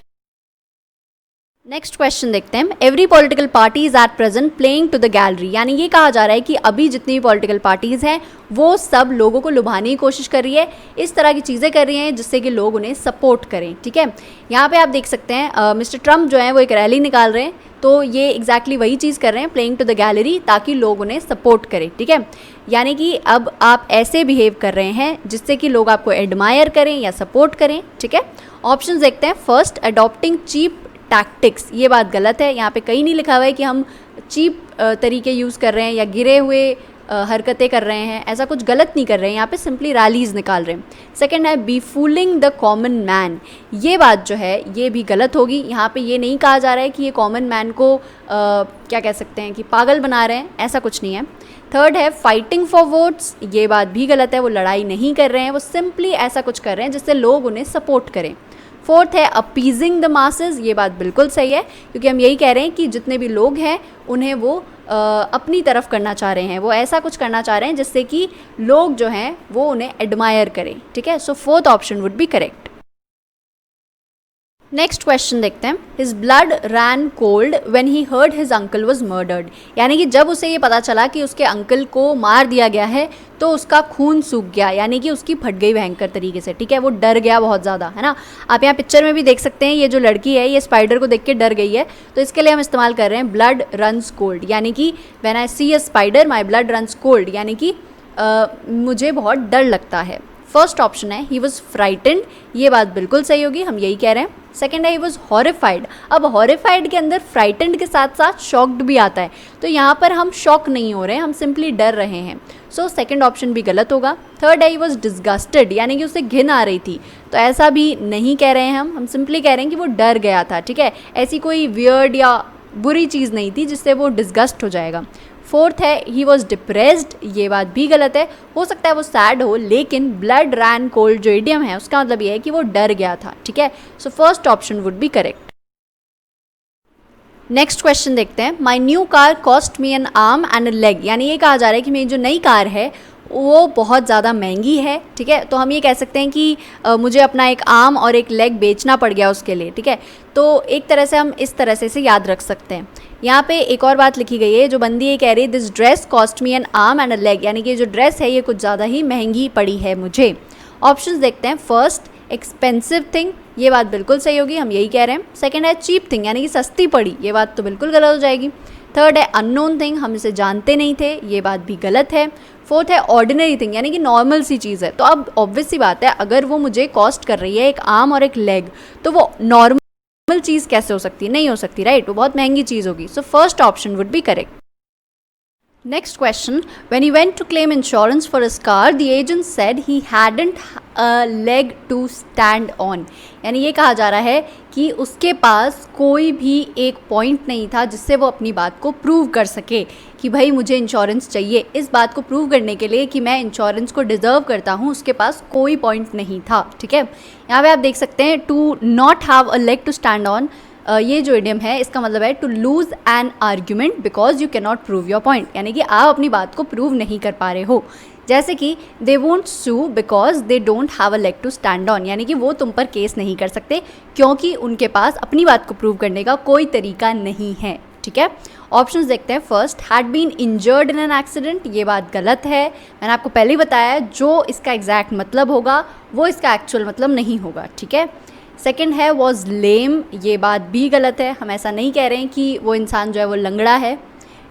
[SPEAKER 1] Next question देखते हैं। Every political party is at present playing to the gallery, यानी ये कहा जा रहा है कि अभी जितनी भी पॉलिटिकल पार्टीज़ हैं वो सब लोगों को लुभाने की कोशिश कर रही है, इस तरह की चीज़ें कर रही हैं जिससे कि लोग उन्हें सपोर्ट करें, ठीक है। यहाँ पे आप देख सकते हैं मिस्टर ट्रम्प जो है वो एक रैली निकाल रहे हैं, तो ये एग्जैक्टली वही चीज़ कर रहे हैं, प्लेइंग टू द गैलरी, ताकि लोग उन्हें सपोर्ट करें, ठीक है। यानी कि अब आप ऐसे बिहेव कर रहे हैं जिससे कि लोग आपको एडमायर करें या सपोर्ट करें, ठीक है। ऑप्शन देखते हैं। फर्स्ट, अडॉप्टिंग चीप टैक्टिक्स, ये बात गलत है, यहाँ पे कहीं नहीं लिखा हुआ है कि हम चीप तरीके यूज़ कर रहे हैं या गिरे हुए हरकतें कर रहे हैं, ऐसा कुछ गलत नहीं कर रहे हैं, यहाँ पे सिंपली रैलीज़ निकाल रहे हैं। सेकंड है be fooling the common man, ये बात जो है ये भी गलत होगी, यहाँ पे ये नहीं कहा जा रहा है कि ये कॉमन मैन को क्या कह सकते हैं कि पागल बना रहे हैं, ऐसा कुछ नहीं है। थर्ड है फाइटिंग फॉर वोट्स, ये बात भी गलत है, वो लड़ाई नहीं कर रहे हैं, वो सिंपली ऐसा कुछ कर रहे हैं जिससे लोग उन्हें सपोर्ट करें। फोर्थ है अपीजिंग द मासेस, ये बात बिल्कुल सही है, क्योंकि हम यही कह रहे हैं कि जितने भी लोग हैं उन्हें वो अपनी तरफ करना चाह रहे हैं, वो ऐसा कुछ करना चाह रहे हैं जिससे कि लोग जो हैं वो उन्हें एडमायर करें, ठीक है। So fourth option would be correct. Next question देखते हैं। His blood ran cold when he heard his uncle was murdered, यानी कि जब उसे ये पता चला कि उसके अंकल को मार दिया गया है तो उसका खून सूख गया, यानी कि उसकी फट गई भयंकर तरीके से, ठीक है। वो डर गया बहुत ज़्यादा, है ना। आप यहाँ पिक्चर में भी देख सकते हैं, ये जो लड़की है ये स्पाइडर को देख के डर गई है, तो इसके लिए हम इस्तेमाल कर रहे हैं ब्लड रन्स कोल्ड, यानी कि when I see a spider my blood runs cold, यानी कि मुझे बहुत डर लगता है। फर्स्ट ऑप्शन है ही वॉज फ्राइटेंड, ये बात बिल्कुल सही होगी, हम यही कह रहे हैं। सेकेंड है ही वॉज हॉरिफाइड, अब हॉरिफाइड के अंदर फ्राइटेंड के साथ साथ शॉक्ड भी आता है, तो यहाँ पर हम शॉक नहीं हो रहे हैं, हम सिंपली डर रहे हैं। सो सेकेंड ऑप्शन भी गलत होगा। थर्ड है ही वॉज डिस्गस्टेड, यानी कि उसे घिन आ रही थी, तो ऐसा भी नहीं कह रहे हैं हम सिंपली कह रहे हैं कि वो डर गया था, ठीक है। ऐसी कोई वियर्ड या बुरी चीज़ नहीं थी जिससे वो डिस्गस्ट हो जाएगा। फोर्थ है ही वॉज डिप्रेस्ड, ये बात भी गलत है, हो सकता है वो सैड हो, लेकिन ब्लड रैन कोल्ड जो इडियम है उसका मतलब ये है कि वो डर गया था, ठीक है। So first option would be correct. Next question देखते हैं। My new car cost me N arm and a leg, यानी ये कहा जा रहा है कि मेरी जो नई कार है वो बहुत ज़्यादा महंगी है, ठीक है। तो हम ये कह सकते हैं कि मुझे अपना एक आर्म और एक लेग बेचना पड़ गया उसके लिए, ठीक है। तो एक तरह से हम इस तरह से इसे याद रख सकते हैं। यहाँ पे एक और बात लिखी गई है, जो बंदी ये कह रही है this dress cost me N arm and a leg, यानी कि जो ड्रेस है ये कुछ ज़्यादा ही महंगी पड़ी है मुझे। ऑप्शंस देखते हैं। फर्स्ट एक्सपेंसिव थिंग, ये बात बिल्कुल सही होगी, हम यही कह रहे हैं। सेकंड है चीप थिंग, यानी कि सस्ती पड़ी, ये बात तो बिल्कुल गलत हो जाएगी। थर्ड है अननोन थिंग, हम इसे जानते नहीं थे, ये बात भी गलत है। फोर्थ है ऑर्डिनरी थिंग, यानी कि नॉर्मल सी चीज़ है। तो अब ऑब्वियस सी बात है, अगर वो मुझे कॉस्ट कर रही है एक आर्म और एक लेग, तो वो नॉर्मल चीज़ कैसे हो सकती है? नहीं हो सकती, राइट? वो बहुत महंगी चीज़ होगी। सो first option would be correct. Next question, when he went to claim insurance for his car, the agent said he hadn't a leg to stand on. यानी ये कहा जा रहा है कि उसके पास कोई भी एक पॉइंट नहीं था जिससे वो अपनी बात को प्रूव कर सके कि भाई मुझे इंश्योरेंस चाहिए। इस बात को प्रूव करने के लिए कि मैं इंश्योरेंस को डिज़र्व करता हूँ, उसके पास कोई पॉइंट नहीं था, ठीक है। यहाँ पे आप देख सकते हैं to not have a leg to stand on, ये जो इडियम है इसका मतलब है to lose an argument because you can not prove your point, यानी कि आप अपनी बात को प्रूव नहीं कर पा रहे हो। जैसे कि they won't sue because they don't have a leg to stand on, यानी कि वो तुम पर केस नहीं कर सकते क्योंकि उनके पास अपनी बात को प्रूव करने का कोई तरीका नहीं है, ठीक है। ऑप्शंस देखते हैं। First, had been injured in an accident, ये बात गलत है। मैंने आपको पहले ही बताया जो इसका एग्जैक्ट मतलब होगा वो इसका एक्चुअल मतलब नहीं होगा, ठीक है। सेकेंड है वॉज लेम, ये बात भी गलत है। हम ऐसा नहीं कह रहे हैं कि वो इंसान जो है वो लंगड़ा है।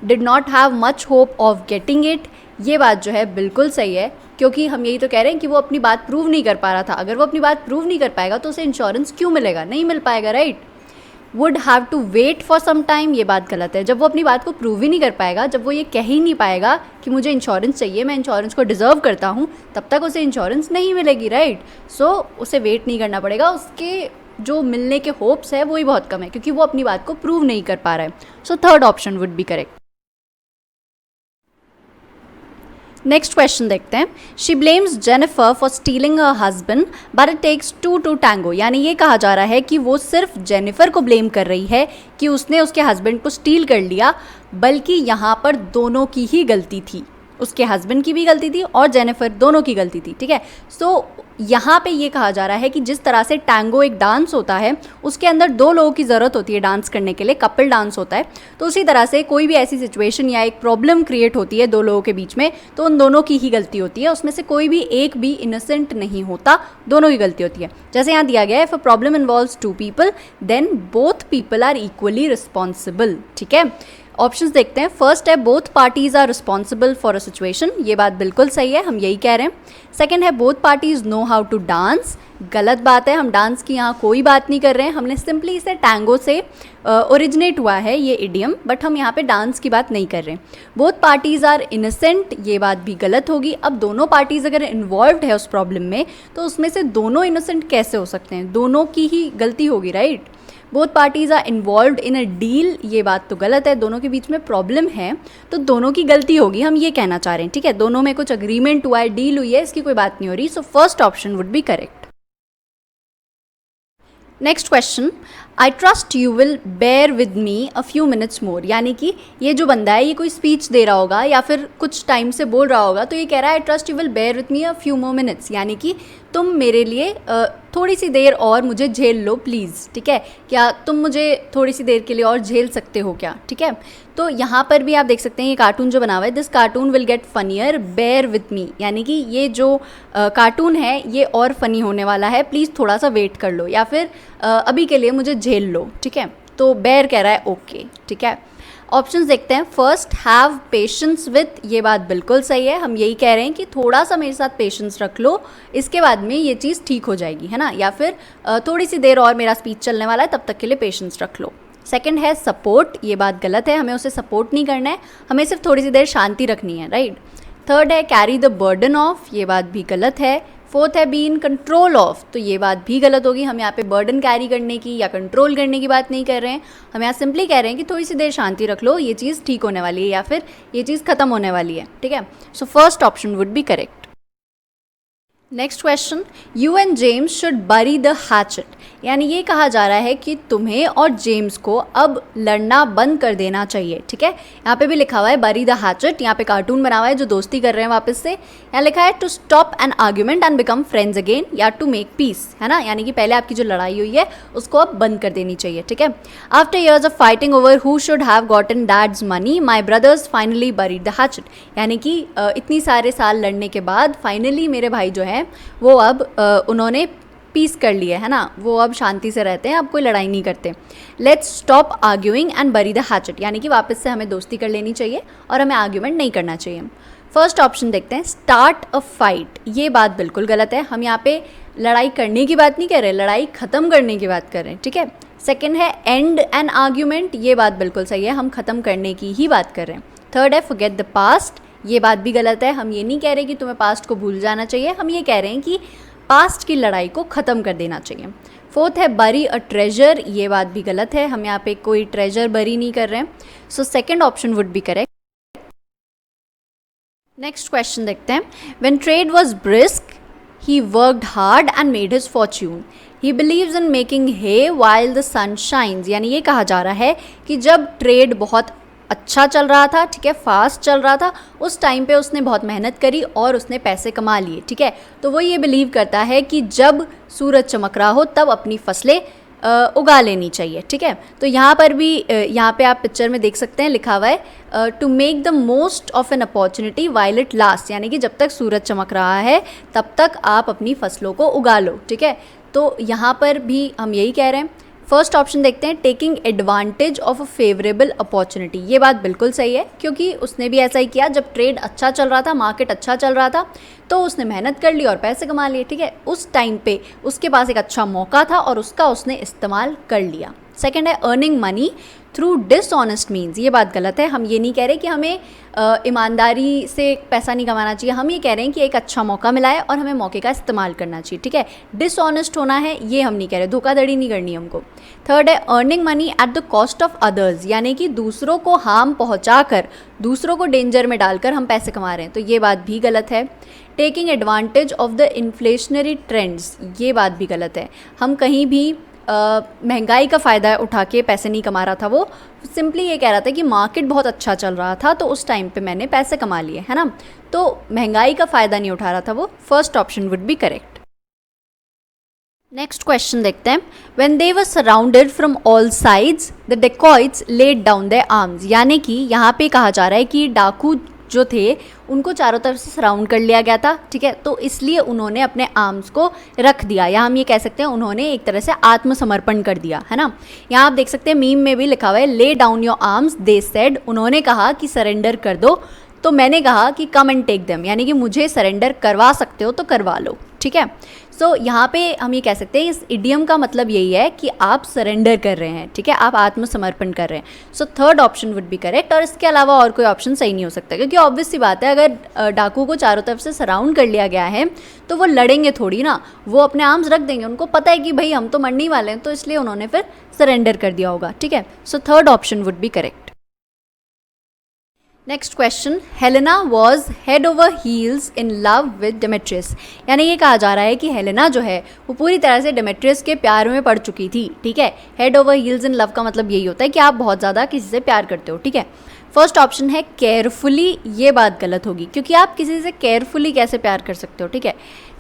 [SPEAKER 1] Did not have much hope of getting it, ये बात जो है बिल्कुल सही है, क्योंकि हम यही तो कह रहे हैं कि वो अपनी बात प्रूव नहीं कर पा रहा था। अगर वो अपनी बात प्रूव नहीं कर पाएगा तो उसे इंश्योरेंस क्यों मिलेगा? नहीं मिल पाएगा, right. Would have to wait for some time, ये बात गलत है। जब वो अपनी बात को प्रूव ही नहीं कर पाएगा, जब वो ये कह ही नहीं पाएगा कि मुझे इंश्योरेंस चाहिए, मैं इंश्योरेंस को डिज़र्व करता हूँ, तब तक उसे इंश्योरेंस नहीं मिलेगी, राइट। सो उसे वेट नहीं करना पड़ेगा, उसके जो मिलने के होप्स है वो ही बहुत कम है क्योंकि वो अपनी बात को प्रूव नहीं कर पा रहा है। So third option would be correct. Next question देखते हैं। She blames Jennifer for stealing her husband but it takes two to tango, यानी ये कहा जा रहा है कि वो सिर्फ जेनिफर को ब्लेम कर रही है कि उसने उसके हस्बैंड को स्टील कर लिया, बल्कि यहाँ पर दोनों की ही गलती थी, उसके हस्बैंड की भी गलती थी और जेनिफर दोनों की गलती थी, ठीक है। सो यहाँ पे ये कहा जा रहा है कि जिस तरह से टैंगो एक डांस होता है उसके अंदर दो लोगों की ज़रूरत होती है डांस करने के लिए, कपल डांस होता है, तो उसी तरह से कोई भी ऐसी सिचुएशन या एक प्रॉब्लम क्रिएट होती है दो लोगों के बीच में तो उन दोनों की ही गलती होती है, उसमें से कोई भी एक भी इनोसेंट नहीं होता, दोनों की गलती होती है। जैसे यहाँ दिया गया है, if a problem involves two people then both people are equally responsible, ठीक है। ऑप्शंस देखते हैं। फर्स्ट है both parties are responsible for a situation, ये बात बिल्कुल सही है, हम यही कह रहे हैं। सेकंड है both parties know how to dance, गलत बात है, हम डांस की यहाँ कोई बात नहीं कर रहे हैं, हमने सिंपली इसे टैंगो से ओरिजिनेट हुआ है ये इडियम, बट हम यहाँ पे डांस की बात नहीं कर रहे हैं। बोथ पार्टीज आर इनोसेंट, ये बात भी गलत होगी। अब दोनों पार्टीज अगर इन्वॉल्व्ड है उस प्रॉब्लम में तो उसमें से दोनों इनोसेंट कैसे हो सकते हैं? दोनों की ही गलती होगी, right. Both parties are involved in a deal, ये बात तो गलत है, दोनों के बीच में प्रॉब्लम है तो दोनों की गलती होगी, हम ये कहना चाह रहे हैं, ठीक है। दोनों में कुछ अग्रीमेंट हुआ है, डील हुई है, इसकी कोई बात नहीं हो रही। So first option would be correct. Next question, I trust you will bear with me a few minutes more, यानी कि ये जो बंदा है ये कोई स्पीच दे रहा होगा या फिर कुछ टाइम से बोल रहा होगा, तो ये कह रहा है I trust you will bear with me a few more minutes, यानी कि तुम मेरे लिए थोड़ी सी देर और मुझे झेल लो प्लीज़, ठीक है। क्या तुम मुझे थोड़ी सी देर के लिए और झेल सकते हो क्या, ठीक है। तो यहाँ पर भी आप देख सकते हैं ये कार्टून जो बना हुआ है, this cartoon will get funnier bear with me, यानी कि ये जो कार्टून है ये और फनी होने वाला है, प्लीज़ थोड़ा सा वेट कर लो या फिर अभी के लिए मुझे झेल लो, ठीक है। तो बेयर कह रहा है ओके, ठीक है। ऑप्शंस देखते हैं। फर्स्ट हैव पेशेंस विथ, ये बात बिल्कुल सही है, हम यही कह रहे हैं कि थोड़ा सा मेरे साथ पेशेंस रख लो, इसके बाद में ये चीज़ ठीक हो जाएगी, है ना। या फिर थोड़ी सी देर और मेरा स्पीच चलने वाला है तब तक के लिए पेशेंस रख लो। सेकंड है सपोर्ट, ये बात गलत है, हमें उसे सपोर्ट नहीं करना है, हमें सिर्फ थोड़ी सी देर शांति रखनी है, राइट। थर्ड है कैरी द बर्डन ऑफ, ये बात भी गलत है। फोर्थ है बी इन कंट्रोल ऑफ, तो ये बात भी गलत होगी, हम यहाँ पे बर्डन कैरी करने की या कंट्रोल करने की बात नहीं कर रहे हैं, हम यहाँ सिंपली कह रहे हैं कि थोड़ी सी देर शांति रख लो, ये चीज़ ठीक होने वाली है या फिर ये चीज़ खत्म होने वाली है, ठीक है। So first option would be correct. Next question, you and James should बरी द हैचेट, यानी ये कहा जा रहा है कि तुम्हें और जेम्स को अब लड़ना बंद कर देना चाहिए, ठीक है। यहाँ पे भी लिखा हुआ है बरी द हैचेट, यहाँ पे कार्टून बना हुआ है जो दोस्ती कर रहे हैं वापस से। यहाँ लिखा है to stop an argument and become friends again या टू मेक पीस, है ना, यानी कि पहले आपकी जो लड़ाई हुई है उसको अब बंद कर देनी चाहिए, ठीक है। After years of fighting over who should have gotten dad's money my brothers finally buried the hatchet, यानी कि इतनी सारे साल लड़ने के बाद फाइनली मेरे भाई जो है वो अब उन्होंने पीस कर लिया है ना, वो अब शांति से रहते हैं, अब कोई लड़ाई नहीं करते। लेट्स स्टॉप आर्ग्यूइंग एंड बरी द हैचेट, यानी कि वापस से हमें दोस्ती कर लेनी चाहिए और हमें आर्ग्यूमेंट नहीं करना चाहिए। फर्स्ट ऑप्शन देखते हैं, स्टार्ट अ फाइट। ये बात बिल्कुल गलत है, हम यहाँ पे लड़ाई करने की बात नहीं कर रहे, लड़ाई ख़त्म करने की बात कर रहे हैं, ठीक है। सेकेंड है, एंड एन आर्ग्यूमेंट। ये बात बिल्कुल सही है, हम ख़त्म करने की ही बात कर रहे हैं। थर्ड है, फॉरगेट द पास्ट। ये बात भी गलत है, हम ये नहीं कह रहे कि तुम्हें पास्ट को भूल जाना चाहिए, हम ये कह रहे हैं कि पास्ट की लड़ाई को ख़त्म कर देना चाहिए। फोर्थ है, बरी अ ट्रेजर। ये बात भी गलत है, हम यहाँ पे कोई ट्रेजर बरी नहीं कर रहे हैं। So second option would be correct. Next question देखते हैं, when trade was brisk he worked hard and made his fortune. He believes in making hay while the sun shines. यानी ये कहा जा रहा है कि जब ट्रेड बहुत अच्छा चल रहा था, ठीक है, फास्ट चल रहा था, उस टाइम पे उसने बहुत मेहनत करी और उसने पैसे कमा लिए, ठीक है। तो वो ये बिलीव करता है कि जब सूरज चमक रहा हो तब अपनी फसलें उगा लेनी चाहिए, ठीक है। तो यहाँ पर भी यहाँ पे आप पिक्चर में देख सकते हैं, लिखा हुआ है to make the most of an opportunity while it last, यानी कि जब तक सूरज चमक रहा है तब तक आप अपनी फसलों को उगा लो, ठीक है। तो यहाँ पर भी हम यही कह रहे हैं। फर्स्ट ऑप्शन देखते हैं, taking advantage of a favourable opportunity. ये बात बिल्कुल सही है, क्योंकि उसने भी ऐसा ही किया, जब ट्रेड अच्छा चल रहा था, मार्केट अच्छा चल रहा था, तो उसने मेहनत कर ली और पैसे कमा लिए, ठीक है। उस टाइम पे उसके पास एक अच्छा मौका था और उसका उसने इस्तेमाल कर लिया। सेकेंड है, earning money through dishonest means. ये बात गलत है, हम ये नहीं कह रहे कि हमें ईमानदारी से पैसा नहीं कमाना चाहिए, हम ये कह रहे हैं कि एक अच्छा मौका मिला है और हमें मौके का इस्तेमाल करना चाहिए, ठीक है। डिसऑनेस्ट होना है ये हम नहीं कह रहे, धोखाधड़ी नहीं करनी हमको। थर्ड है, earning money at the cost of others, यानी कि दूसरों को हार्म पहुंचाकर, दूसरों को डेंजर में डालकर हम पैसे कमा रहे हैं, तो ये बात भी गलत है। Taking advantage of the inflationary trends, ये बात भी गलत है, हम कहीं भी महंगाई का फ़ायदा उठा के पैसे नहीं कमा रहा था, वो सिंपली ये कह रहा था कि मार्केट बहुत अच्छा चल रहा था तो उस टाइम पे मैंने पैसे कमा लिए, है ना। तो महंगाई का फ़ायदा नहीं उठा रहा था वो। First option would be correct. Next question देखते हैं, when they were surrounded from all sides the dacoits laid down there arms. यानी कि यहाँ पे कहा जा रहा है कि डाकू जो थे उनको चारों तरफ से सराउंड कर लिया गया था, ठीक है, तो इसलिए उन्होंने अपने आर्म्स को रख दिया, या हम ये कह सकते हैं उन्होंने एक तरह से आत्मसमर्पण कर दिया, है ना। यहाँ आप देख सकते हैं मीम में भी लिखा हुआ है, lay down your arms they said. उन्होंने कहा कि सरेंडर कर दो, तो मैंने कहा कि कम एंड टेक देम, यानी कि मुझे सरेंडर करवा सकते हो तो करवा लो, ठीक है। सो यहाँ पे हम ये कह सकते हैं इस इडियम का मतलब यही है कि आप सरेंडर कर रहे हैं, ठीक है, आप आत्मसमर्पण कर रहे हैं। सो third option would be correct, और इसके अलावा और कोई ऑप्शन सही नहीं हो सकता, क्योंकि ऑब्वियस सी बात है, अगर डाकू को चारों तरफ से सराउंड कर लिया गया है तो वो लड़ेंगे थोड़ी ना, वो अपने आर्म्स रख देंगे, उनको पता है कि भाई हम तो मरने वाले हैं, तो इसलिए उन्होंने फिर सरेंडर कर दिया होगा, ठीक है। So third option would be correct. Next question, Helena was head over heels in love with Demetrius. यानी ये कहा जा रहा है कि हेलेना जो है वो पूरी तरह से डेमेट्रियस के प्यार में पड़ चुकी थी, ठीक है। Head over heels in love का मतलब यही होता है कि आप बहुत ज़्यादा किसी से प्यार करते हो, ठीक है। फर्स्ट ऑप्शन है केयरफुली, ये बात गलत होगी, क्योंकि आप किसी से केयरफुली कैसे प्यार कर सकते हो, ठीक है।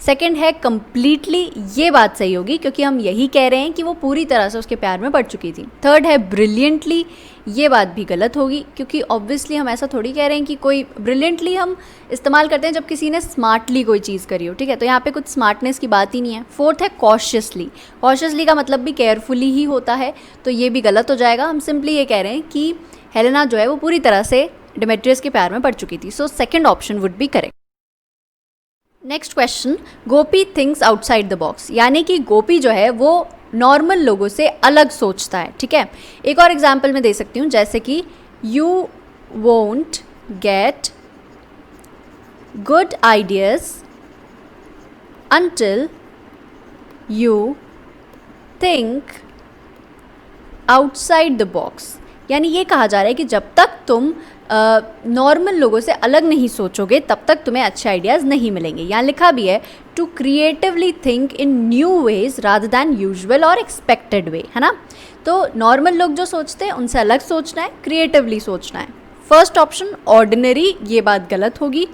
[SPEAKER 1] सेकंड है कंप्लीटली, ये बात सही होगी, क्योंकि हम यही कह रहे हैं कि वो पूरी तरह से उसके प्यार में पड़ चुकी थी। थर्ड है ब्रिलियंटली, ये बात भी गलत होगी, क्योंकि ऑब्वियसली हम ऐसा थोड़ी कह रहे हैं कि कोई ब्रिलियंटली हम इस्तेमाल करते हैं जब किसी ने स्मार्टली कोई चीज़ करी हो, ठीक है, तो यहाँ पे कुछ स्मार्टनेस की बात ही नहीं है। फोर्थ है कॉशियसली, कॉशियसली का मतलब भी केयरफुली ही होता है, तो ये भी गलत हो जाएगा। हम सिंपली ये कह रहे हैं कि हेलेना जो है वो पूरी तरह से डेमेट्रियस के प्यार में पड़ चुकी थी। सो second option would be correct. Next question, Gopi thinks outside the box. यानी कि गोपी जो है वो नॉर्मल लोगों से अलग सोचता है, ठीक है। एक और एग्जाम्पल मैं दे सकती हूँ, जैसे कि you won't get good ideas until you think outside the box। यानी ये कहा जा रहा है कि जब तक तुम नॉर्मल लोगों से अलग नहीं सोचोगे तब तक तुम्हें अच्छे आइडियाज़ नहीं मिलेंगे। यहाँ लिखा भी है to creatively think in new ways rather than usual और एक्सपेक्टेड वे, है ना। तो नॉर्मल लोग जो सोचते हैं उनसे अलग सोचना है, क्रिएटिवली सोचना है। फर्स्ट ऑप्शन ऑर्डिनरी, ये बात गलत होगी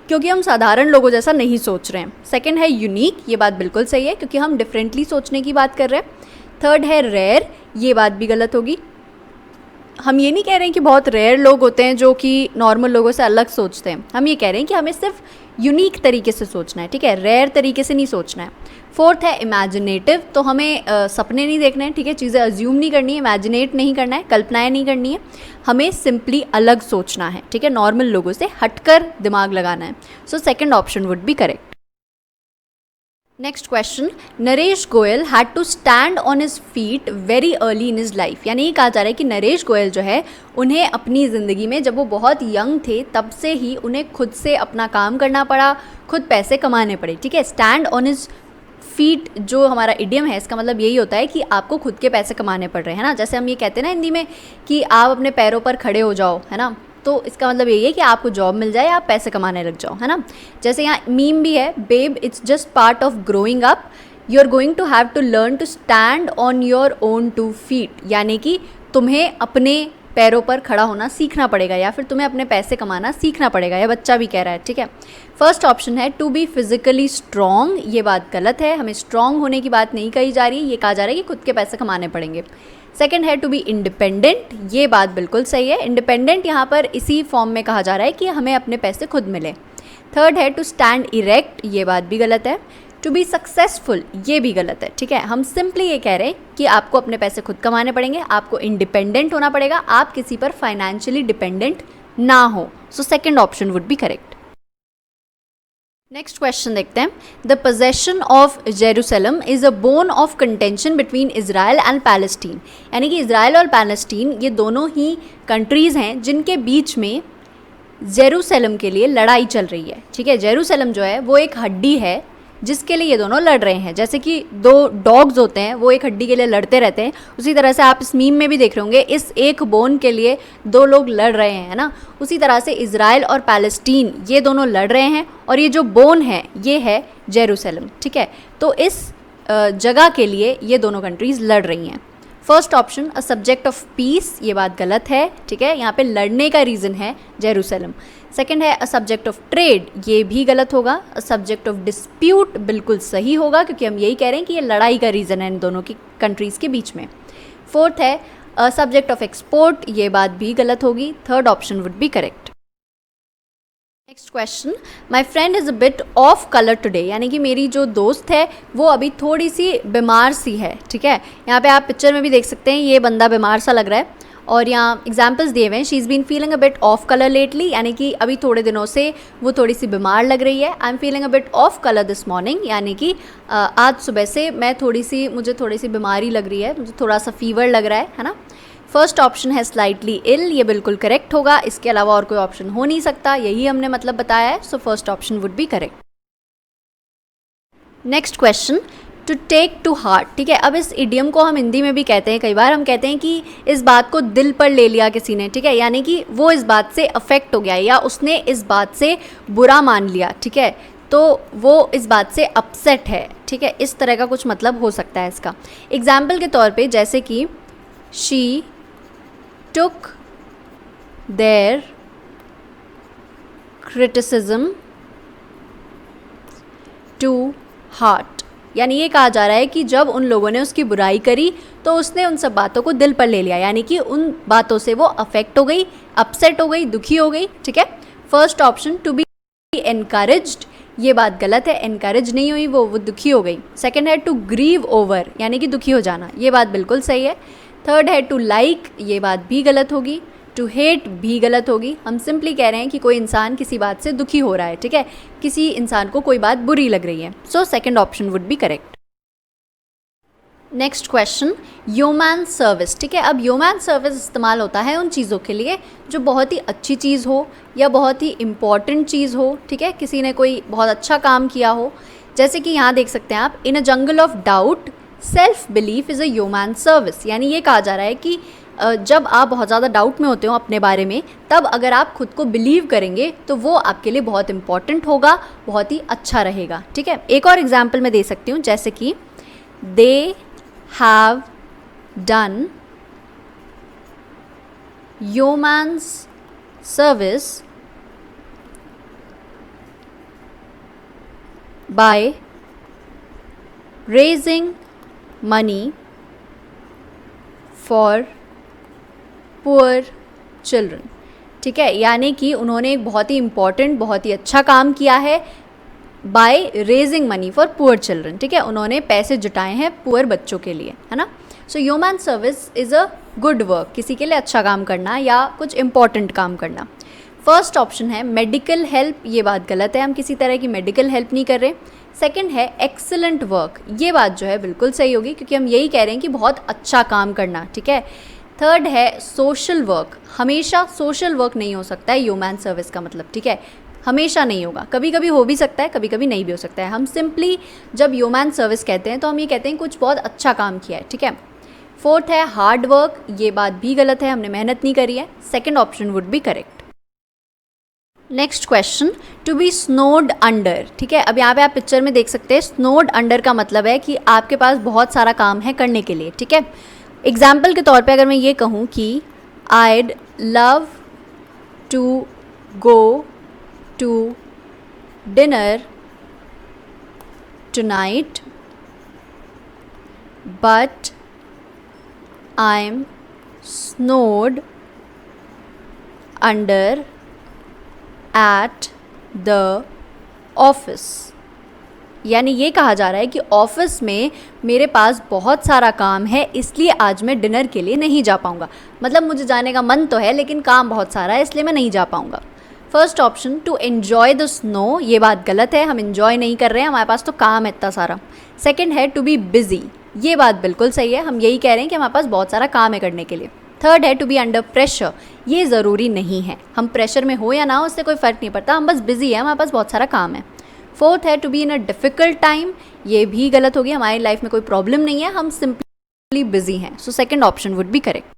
[SPEAKER 1] क्योंकि हम साधारण लोगों जैसा नहीं सोच रहे हैं। सेकंड है यूनिक, ये बात बिल्कुल सही है क्योंकि हम डिफरेंटली सोचने की बात कर रहे हैं। थर्ड है रेयर, ये बात भी गलत होगी। हम ये नहीं कह रहे हैं कि बहुत रेयर लोग होते हैं जो कि नॉर्मल लोगों से अलग सोचते हैं, हम ये कह रहे हैं कि हमें सिर्फ यूनिक तरीके से सोचना है, ठीक है, रेयर तरीके से नहीं सोचना है। फोर्थ है इमेजिनेटिव, तो हमें सपने नहीं देखने हैं, ठीक है, चीज़ें अज्यूम नहीं करनी है, इमेजिनेट नहीं करना है, कल्पनाएं नहीं करनी है, हमें सिंपली अलग सोचना है, ठीक है, नॉर्मल लोगों से हटकर दिमाग लगाना है। So second option would be correct. Next question, Naresh Goyal had to stand on his feet very early in his life, यानी ये कहा जा रहा है कि नरेश गोयल जो है उन्हें अपनी ज़िंदगी में जब वो बहुत यंग थे तब से ही उन्हें खुद से अपना काम करना पड़ा, खुद पैसे कमाने पड़े, ठीक है। स्टैंड ऑन हिज फीट जो हमारा इडियम है इसका मतलब यही होता है कि आपको खुद के पैसे कमाने पड़ रहे हैं ना, जैसे हम ये कहते हैं ना हिंदी में कि आप अपने पैरों पर खड़े हो जाओ, है ना, तो इसका मतलब यही है कि आपको जॉब मिल जाए, आप पैसे कमाने लग जाओ, है ना। जैसे यहाँ मीम भी है, babe it's just part of growing up, you are going to have to learn to stand on your own 2 feet, यानी कि तुम्हें अपने पैरों पर खड़ा होना सीखना पड़ेगा या फिर तुम्हें अपने पैसे कमाना सीखना पड़ेगा, यह बच्चा भी कह रहा है, ठीक है। फर्स्ट ऑप्शन है टू बी फिजिकली स्ट्रॉन्ग, ये बात गलत है, हमें स्ट्रॉन्ग होने की बात नहीं कही जा रही, ये कहा जा रहा है कि खुद के पैसे कमाने पड़ेंगे। सेकंड है टू बी इंडिपेंडेंट, ये बात बिल्कुल सही है, इंडिपेंडेंट यहाँ पर इसी फॉर्म में कहा जा रहा है कि हमें अपने पैसे खुद मिले। थर्ड है टू स्टैंड इरेक्ट, ये बात भी गलत है। टू बी सक्सेसफुल, ये भी गलत है, ठीक है। हम सिंपली ये कह रहे हैं कि आपको अपने पैसे खुद कमाने पड़ेंगे, आपको इंडिपेंडेंट होना पड़ेगा, आप किसी पर फाइनेंशियली डिपेंडेंट ना हो। सो second option would be correct. Next question देखते हैं, the possession of Jerusalem is a bone of contention between Israel and Palestine, यानी कि इज़राइल और पैलेस्टीन ये दोनों ही कंट्रीज़ हैं जिनके बीच में जेरूसलम के लिए लड़ाई चल रही है, ठीक है। जेरूसलम जो है वो एक हड्डी है जिसके लिए ये दोनों लड़ रहे हैं, जैसे कि 2 डॉग्स होते हैं वो एक हड्डी के लिए लड़ते रहते हैं, उसी तरह से आप इस मीम में भी देख रहे होंगे, इस एक बोन के लिए 2 लोग लड़ रहे हैं, है ना। उसी तरह से इज़राइल और पैलेस्टीन ये दोनों लड़ रहे हैं और ये जो बोन है ये है जेरूसलम, ठीक है। तो इस जगह के लिए ये दोनों कंट्रीज़ लड़ रही हैं। First option a subject of peace, ये बात गलत है, ठीक है, यहाँ पे लड़ने का रीज़न है जेरूसलम। सेकंड है अ सब्जेक्ट ऑफ ट्रेड, ये भी गलत होगा। अ सब्जेक्ट ऑफ डिस्प्यूट बिल्कुल सही होगा क्योंकि हम यही कह रहे हैं कि ये लड़ाई का रीज़न है इन दोनों की कंट्रीज़ के बीच में। फोर्थ है अ सब्जेक्ट ऑफ एक्सपोर्ट, ये बात भी गलत होगी। Third option would be correct. Next question, my friend is a bit off colour today, यानी कि मेरी जो दोस्त है वो अभी थोड़ी सी बीमार सी है, ठीक है। यहाँ पे आप पिक्चर में भी देख सकते हैं ये बंदा बीमार सा लग रहा है और यहाँ एग्जाम्पल्स दिए हुए हैं, she is been feeling a bit off colour lately, यानी कि अभी थोड़े दिनों से वो थोड़ी सी बीमार लग रही है। I am feeling a bit off colour this morning, यानी कि आज सुबह से मुझे थोड़ी सी बीमारी लग रही है, मुझे थोड़ा सा फीवर लग रहा है ना। फर्स्ट ऑप्शन है स्लाइटली इल, ये बिल्कुल करेक्ट होगा, इसके अलावा और कोई ऑप्शन हो नहीं सकता, यही हमने मतलब बताया है। So first option would be correct. Next question, to take to heart, ठीक है। अब इस इडियम को हम हिंदी में भी कहते हैं, कई बार हम कहते हैं कि इस बात को दिल पर ले लिया किसी ने, ठीक है, यानी कि वो इस बात से अफेक्ट हो गया या उसने इस बात से बुरा मान लिया, ठीक है, तो वो इस बात से अपसेट है, ठीक है, इस तरह का कुछ मतलब हो सकता है इसका। एग्जाम्पल के तौर पे जैसे कि she took their criticism to heart, यानी ये कहा जा रहा है कि जब उन लोगों ने उसकी बुराई करी तो उसने उन सब बातों को दिल पर ले लिया, यानी कि उन बातों से वो अफेक्ट हो गई, अपसेट हो गई, दुखी हो गई, ठीक है। First option to be encouraged, ये बात गलत है, एनकरेज नहीं हुई वो दुखी हो गई। सेकेंड है टू ग्रीव ओवर, यानी कि दुखी हो जाना, ये बात बिल्कुल सही है। थर्ड है टू लाइक, ये बात भी गलत होगी। टू हेट भी गलत होगी। हम सिंपली कह रहे हैं कि कोई इंसान किसी बात से दुखी हो रहा है, ठीक है, किसी इंसान को कोई बात बुरी लग रही है। So second option would be correct. Next question, human service, ठीक है। अब ह्यूमन सर्विस इस्तेमाल होता है उन चीज़ों के लिए जो बहुत ही अच्छी चीज़ हो या बहुत ही इम्पॉर्टेंट चीज़ हो, ठीक है, किसी ने कोई बहुत अच्छा काम किया हो। जैसे कि यहाँ देख सकते हैं आप, in a jungle of doubt self belief is a human service, यानी ये कहा जा रहा है कि जब आप बहुत ज़्यादा डाउट में होते हो अपने बारे में, तब अगर आप खुद को बिलीव करेंगे तो वो आपके लिए बहुत इंपॉर्टेंट होगा, बहुत ही अच्छा रहेगा, ठीक है। एक और एग्जाम्पल मैं दे सकती हूँ, जैसे कि they have done human service by raising money for poor children, ठीक है, यानी कि उन्होंने एक बहुत ही इम्पॉर्टेंट, बहुत ही अच्छा काम किया है by raising money for poor children, ठीक है, उन्होंने पैसे जुटाए हैं पुअर बच्चों के लिए, है ना। So human service is a good work, किसी के लिए अच्छा काम करना या कुछ इंपॉर्टेंट काम करना। फर्स्ट ऑप्शन है मेडिकल हेल्प, ये बात गलत है, हम किसी तरह की मेडिकल हेल्प नहीं कर रहे। सेकंड है एक्सीलेंट वर्क, ये बात जो है बिल्कुल सही होगी क्योंकि हम यही कह रहे हैं कि बहुत अच्छा काम करना, ठीक है। थर्ड है सोशल वर्क, हमेशा सोशल वर्क नहीं हो सकता है ह्यूमन सर्विस का मतलब, ठीक है, हमेशा नहीं होगा, कभी कभी हो भी सकता है, कभी कभी नहीं भी हो सकता है। हम सिंपली जब ह्यूमन सर्विस कहते हैं तो हम ये कहते हैं कुछ बहुत अच्छा काम किया है, ठीक है। फोर्थ है हार्ड वर्क, ये बात भी गलत है, हमने मेहनत नहीं करी है। Second option would be correct. Next question, to be snowed under, ठीक है, अब यहाँ पे आप पिक्चर में देख सकते हैं स्नोड अंडर का मतलब है कि आपके पास बहुत सारा काम है करने के लिए, ठीक है। एग्जाम्पल के तौर पे अगर मैं ये कहूँ कि I'd love to go to dinner tonight but I am snowed under at the office, यानी ये कहा जा रहा है कि ऑफिस में मेरे पास बहुत सारा काम है इसलिए आज मैं डिनर के लिए नहीं जा पाऊँगा, मतलब मुझे जाने का मन तो है लेकिन काम बहुत सारा है इसलिए मैं नहीं जा पाऊँगा। First option to enjoy the snow, ये बात गलत है, हम एन्जॉय नहीं कर रहे हैं, हमारे पास तो काम है इतना सारा। सेकेंड है टू बी बिजी, ये बात बिल्कुल सही है, हम यही कह रहे हैं कि हमारे पास बहुत सारा काम है करने के लिए। थर्ड है टू बी अंडर प्रेशर, ये ज़रूरी नहीं है, हम प्रेशर में हो या ना हो उससे कोई फ़र्क नहीं पड़ता, हम बस बिजी है, हमारे पास बहुत सारा काम है। फोर्थ है to be in a difficult time, ये भी गलत होगी, हमारी लाइफ में कोई प्रॉब्लम नहीं है, हम सिंपली बिजी हैं। So second option would be correct.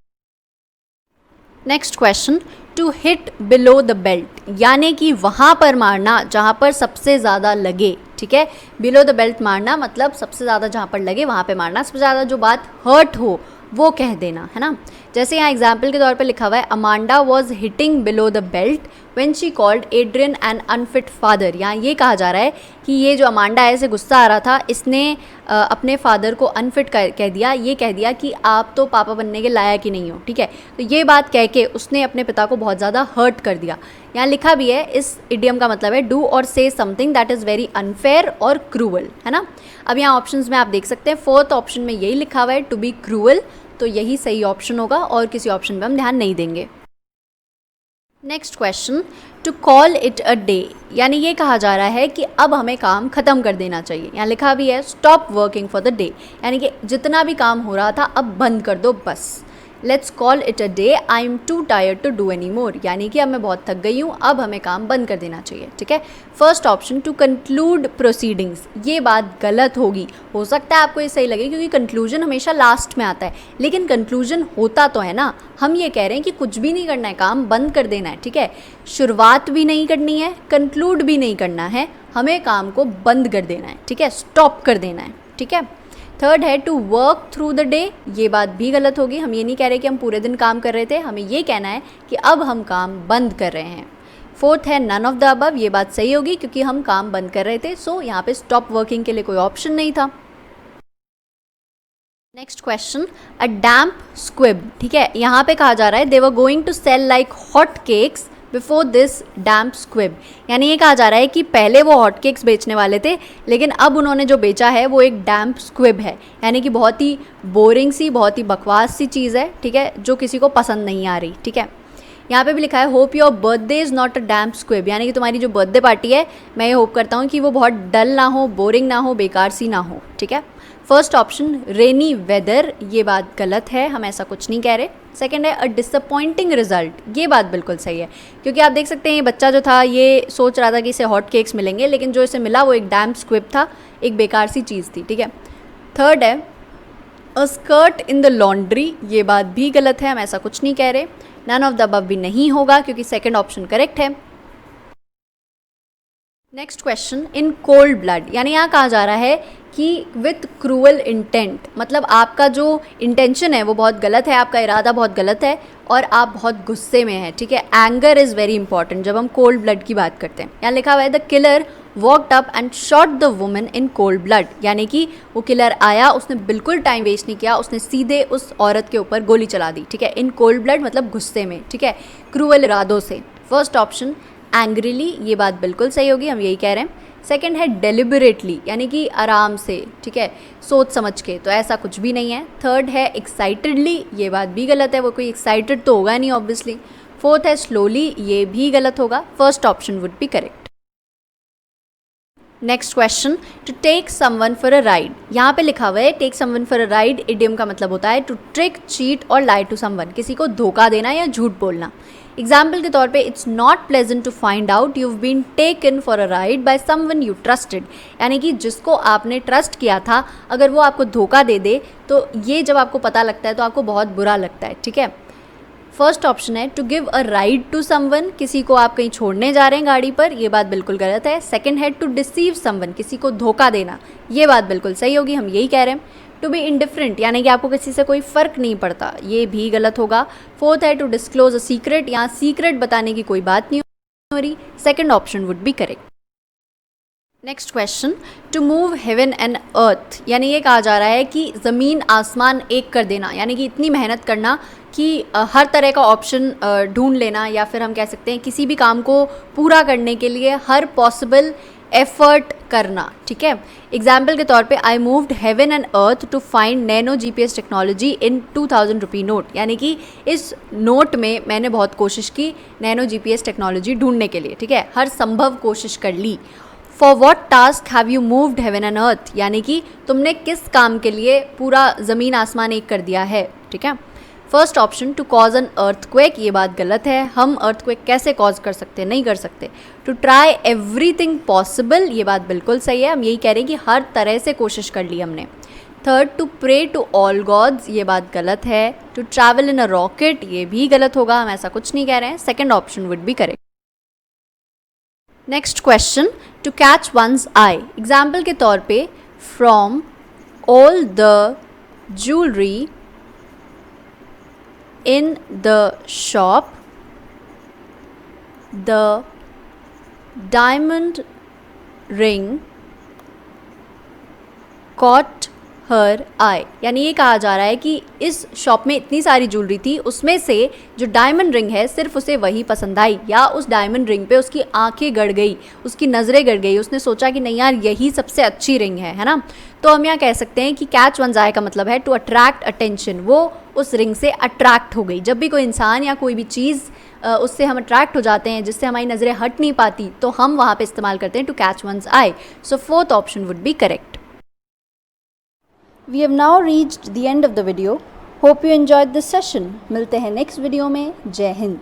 [SPEAKER 1] Next question, to hit below the belt, यानी कि वहाँ पर मारना जहाँ पर सबसे ज़्यादा लगे, ठीक है। बिलो द बेल्ट मारना मतलब सबसे ज़्यादा जहाँ पर लगे वहाँ पे मारना, सबसे ज़्यादा जो बात हर्ट हो वो कह देना, है ना। जैसे यहाँ एग्जाम्पल के तौर पे लिखा हुआ है Amanda was hitting below the belt when she called Adrian an unfit father, यहाँ ये कहा जा रहा है कि ये जो अमांडा है इसे गुस्सा आ रहा था, इसने अपने फादर को अनफिट कह दिया, ये कह दिया कि आप तो पापा बनने के लायक ही नहीं हो, ठीक है। तो ये बात कह के उसने अपने पिता को बहुत ज़्यादा हर्ट कर दिया। यहाँ लिखा भी है इस इडियम का मतलब है डू और से something that is very unfair और क्रूअल, है ना। अब यहाँ ऑप्शंस में आप देख सकते हैं फोर्थ ऑप्शन में यही लिखा हुआ है टू बी क्रूअल, तो यही सही ऑप्शन होगा और किसी ऑप्शन पे हम ध्यान नहीं देंगे। Next question, to call it a day, यानी ये कहा जा रहा है कि अब हमें काम ख़त्म कर देना चाहिए। यहाँ लिखा भी है stop working for the day, यानी कि जितना भी काम हो रहा था अब बंद कर दो बस। Let's call it a day, I am too tired to do any more, यानी कि अब मैं बहुत थक गई हूँ, अब हमें काम बंद कर देना चाहिए, ठीक है। First option to conclude proceedings, ये बात गलत होगी, हो सकता है आपको ये सही लगे क्योंकि कंक्लूजन हमेशा लास्ट में आता है, लेकिन कंक्लूजन होता तो है ना। हम ये कह रहे हैं कि कुछ भी नहीं करना है, काम बंद कर देना है, ठीक है। शुरुआत भी नहीं करनी है, कंक्लूड भी नहीं करना है, हमें काम को बंद कर देना है, ठीक है, स्टॉप कर देना है, ठीक है। थर्ड है to work through the day, ये बात भी गलत होगी, हम ये नहीं कह रहे कि हम पूरे दिन काम कर रहे थे, हमें ये कहना है कि अब हम काम बंद कर रहे हैं। फोर्थ है नन ऑफ द अबव, ये बात सही होगी क्योंकि हम काम बंद कर रहे थे, सो यहाँ पे स्टॉप वर्किंग के लिए कोई ऑप्शन नहीं था। Next question, a damp squib, ठीक है, यहाँ पे कहा जा रहा है they were going to sell like hot cakes before this damp squib, यानी ये कहा जा रहा है कि पहले वो हॉट केक्स बेचने वाले थे लेकिन अब उन्होंने जो बेचा है वो एक डैम्प स्क्विब है, यानी कि बहुत ही बोरिंग सी, बहुत ही बकवास सी चीज़ है, ठीक है, जो किसी को पसंद नहीं आ रही, ठीक है। यहाँ पे भी लिखा है hope your birthday is not a damp squib, यानी कि तुम्हारी जो बर्थडे पार्टी है मैं ये होप करता हूँ कि वो बहुत डल ना हो, बोरिंग ना हो, बेकार सी ना हो, ठीक है। फर्स्ट ऑप्शन रेनी वेदर, ये बात गलत है, हम ऐसा कुछ नहीं कह रहे। सेकंड है अ डिसअपॉइंटिंग रिजल्ट, ये बात बिल्कुल सही है क्योंकि आप देख सकते हैं ये बच्चा जो था ये सोच रहा था कि इसे हॉट केक्स मिलेंगे लेकिन जो इसे मिला वो एक डैम्प स्क्विब था, एक बेकार सी चीज़ थी, ठीक है। थर्ड है अ स्कर्ट इन द लॉन्ड्री, ये बात भी गलत है, हम ऐसा कुछ नहीं कह रहे। नन ऑफ द अबव भी नहीं होगा क्योंकि सेकंड ऑप्शन करेक्ट है। Next question, in cold blood, यानी यहाँ कहा जा रहा है कि विथ क्रूअल इंटेंट, मतलब आपका जो इंटेंशन है वो बहुत गलत है, आपका इरादा बहुत गलत है और आप बहुत गुस्से में हैं, ठीक है। एंगर इज़ वेरी इंपॉर्टेंट जब हम कोल्ड ब्लड की बात करते हैं। यहाँ लिखा हुआ है the killer walked up and shot the woman in cold blood, यानी कि वो किलर आया, उसने बिल्कुल टाइम वेस्ट नहीं किया, उसने सीधे उस औरत के ऊपर गोली चला दी, ठीक है। इन कोल्ड ब्लड मतलब गुस्से में, ठीक है, क्रूअल इरादों से। फर्स्ट ऑप्शन एंग्रीली, ये बात बिल्कुल सही होगी, हम यही कह रहे हैं। सेकंड है डेलिबरेटली, यानी कि आराम से, ठीक है, सोच समझ के, तो ऐसा कुछ भी नहीं है। थर्ड है एक्साइटेडली, ये बात भी गलत है, वो कोई एक्साइटेड तो होगा नहीं ऑब्वियसली। फोर्थ है स्लोली, ये भी गलत होगा। First option would be correct. Next question, to take someone for a ride, यहाँ पे लिखा हुआ है take someone for a ride, idiom का मतलब होता है टू ट्रिक, चीट और लाई टू समवन, किसी को धोखा देना या झूठ बोलना। एग्जाम्पल के तौर पे, it's not pleasant to find out you have been taken for a ride by someone you trusted, यानी कि जिसको आपने ट्रस्ट किया था अगर वो आपको धोखा दे दे तो ये जब आपको पता लगता है तो आपको बहुत बुरा लगता है, ठीक है। फर्स्ट ऑप्शन है to give a ride to someone, किसी को आप कहीं छोड़ने जा रहे हैं गाड़ी पर, ये बात बिल्कुल गलत है। सेकंड है टू डिसीव समवन, किसी को धोखा देना, ये बात बिल्कुल सही होगी, हम यही कह रहे हैं। टू बी इंडिफरेंट, यानी कि आपको किसी से कोई फ़र्क नहीं पड़ता, ये भी गलत होगा। फोर्थ है टू डिस्क्लोज अ सीक्रेट, यहाँ सीक्रेट बताने की कोई बात नहीं हो रही, second option would be correct. Next question, to move heaven and earth, यानी ये कहा जा रहा है कि ज़मीन आसमान एक कर देना, यानी कि इतनी मेहनत करना कि हर तरह का ऑप्शन ढूंढ लेना, या फिर हम कह सकते हैं किसी भी काम को पूरा करने के लिए हर पॉसिबल एफर्ट करना, ठीक है। एग्जाम्पल के तौर पे, I moved heaven and earth to find nano GPS technology in 2000 rupee note, यानी कि इस नोट में मैंने बहुत कोशिश की नैनो GPS टेक्नोलॉजी ढूंढने के लिए, ठीक है, हर संभव कोशिश कर ली। For what task have you moved heaven and earth, यानी कि तुमने किस काम के लिए पूरा ज़मीन आसमान एक कर दिया है, ठीक है। First option to cause an earthquake, ये बात गलत है, हम अर्थक्वेक कैसे कॉज कर सकते हैं, नहीं कर सकते। टू ट्राई एवरीथिंग पॉसिबल, ये बात बिल्कुल सही है, हम यही कह रहे हैं कि हर तरह से कोशिश कर ली हमने। Third, to pray to all gods, ये बात गलत है। To travel in a rocket, ये भी गलत होगा, हम ऐसा कुछ नहीं कह रहे हैं, second option would be correct. Next question, to catch one's eye, example के तौर पे, from all the jewellery in the shop the diamond ring caught her eye, यानी ये कहा जा रहा है कि इस शॉप में इतनी सारी ज्वेलरी थी, उसमें से जो डायमंड रिंग है सिर्फ उसे वही पसंद आई, या उस डायमंड रिंग पे उसकी आंखें गड़ गई, उसकी नज़रें गड़ गई, उसने सोचा कि नहीं यार यही सबसे अच्छी रिंग है ना। तो हम यहाँ कह सकते हैं कि कैच वंस आई का मतलब है टू अट्रैक्ट अटेंशन, वो उस रिंग से अट्रैक्ट हो गई। जब भी कोई इंसान या कोई भी चीज़ उससे हम अट्रैक्ट हो जाते हैं, जिससे हमारी नज़रें हट नहीं पाती, तो हम वहाँ पे इस्तेमाल करते हैं to catch one's eye. So fourth option would be correct. We have now reached the end of the video. Hope you enjoyed this session. मिलते हैं नेक्स्ट वीडियो में। जय हिंद।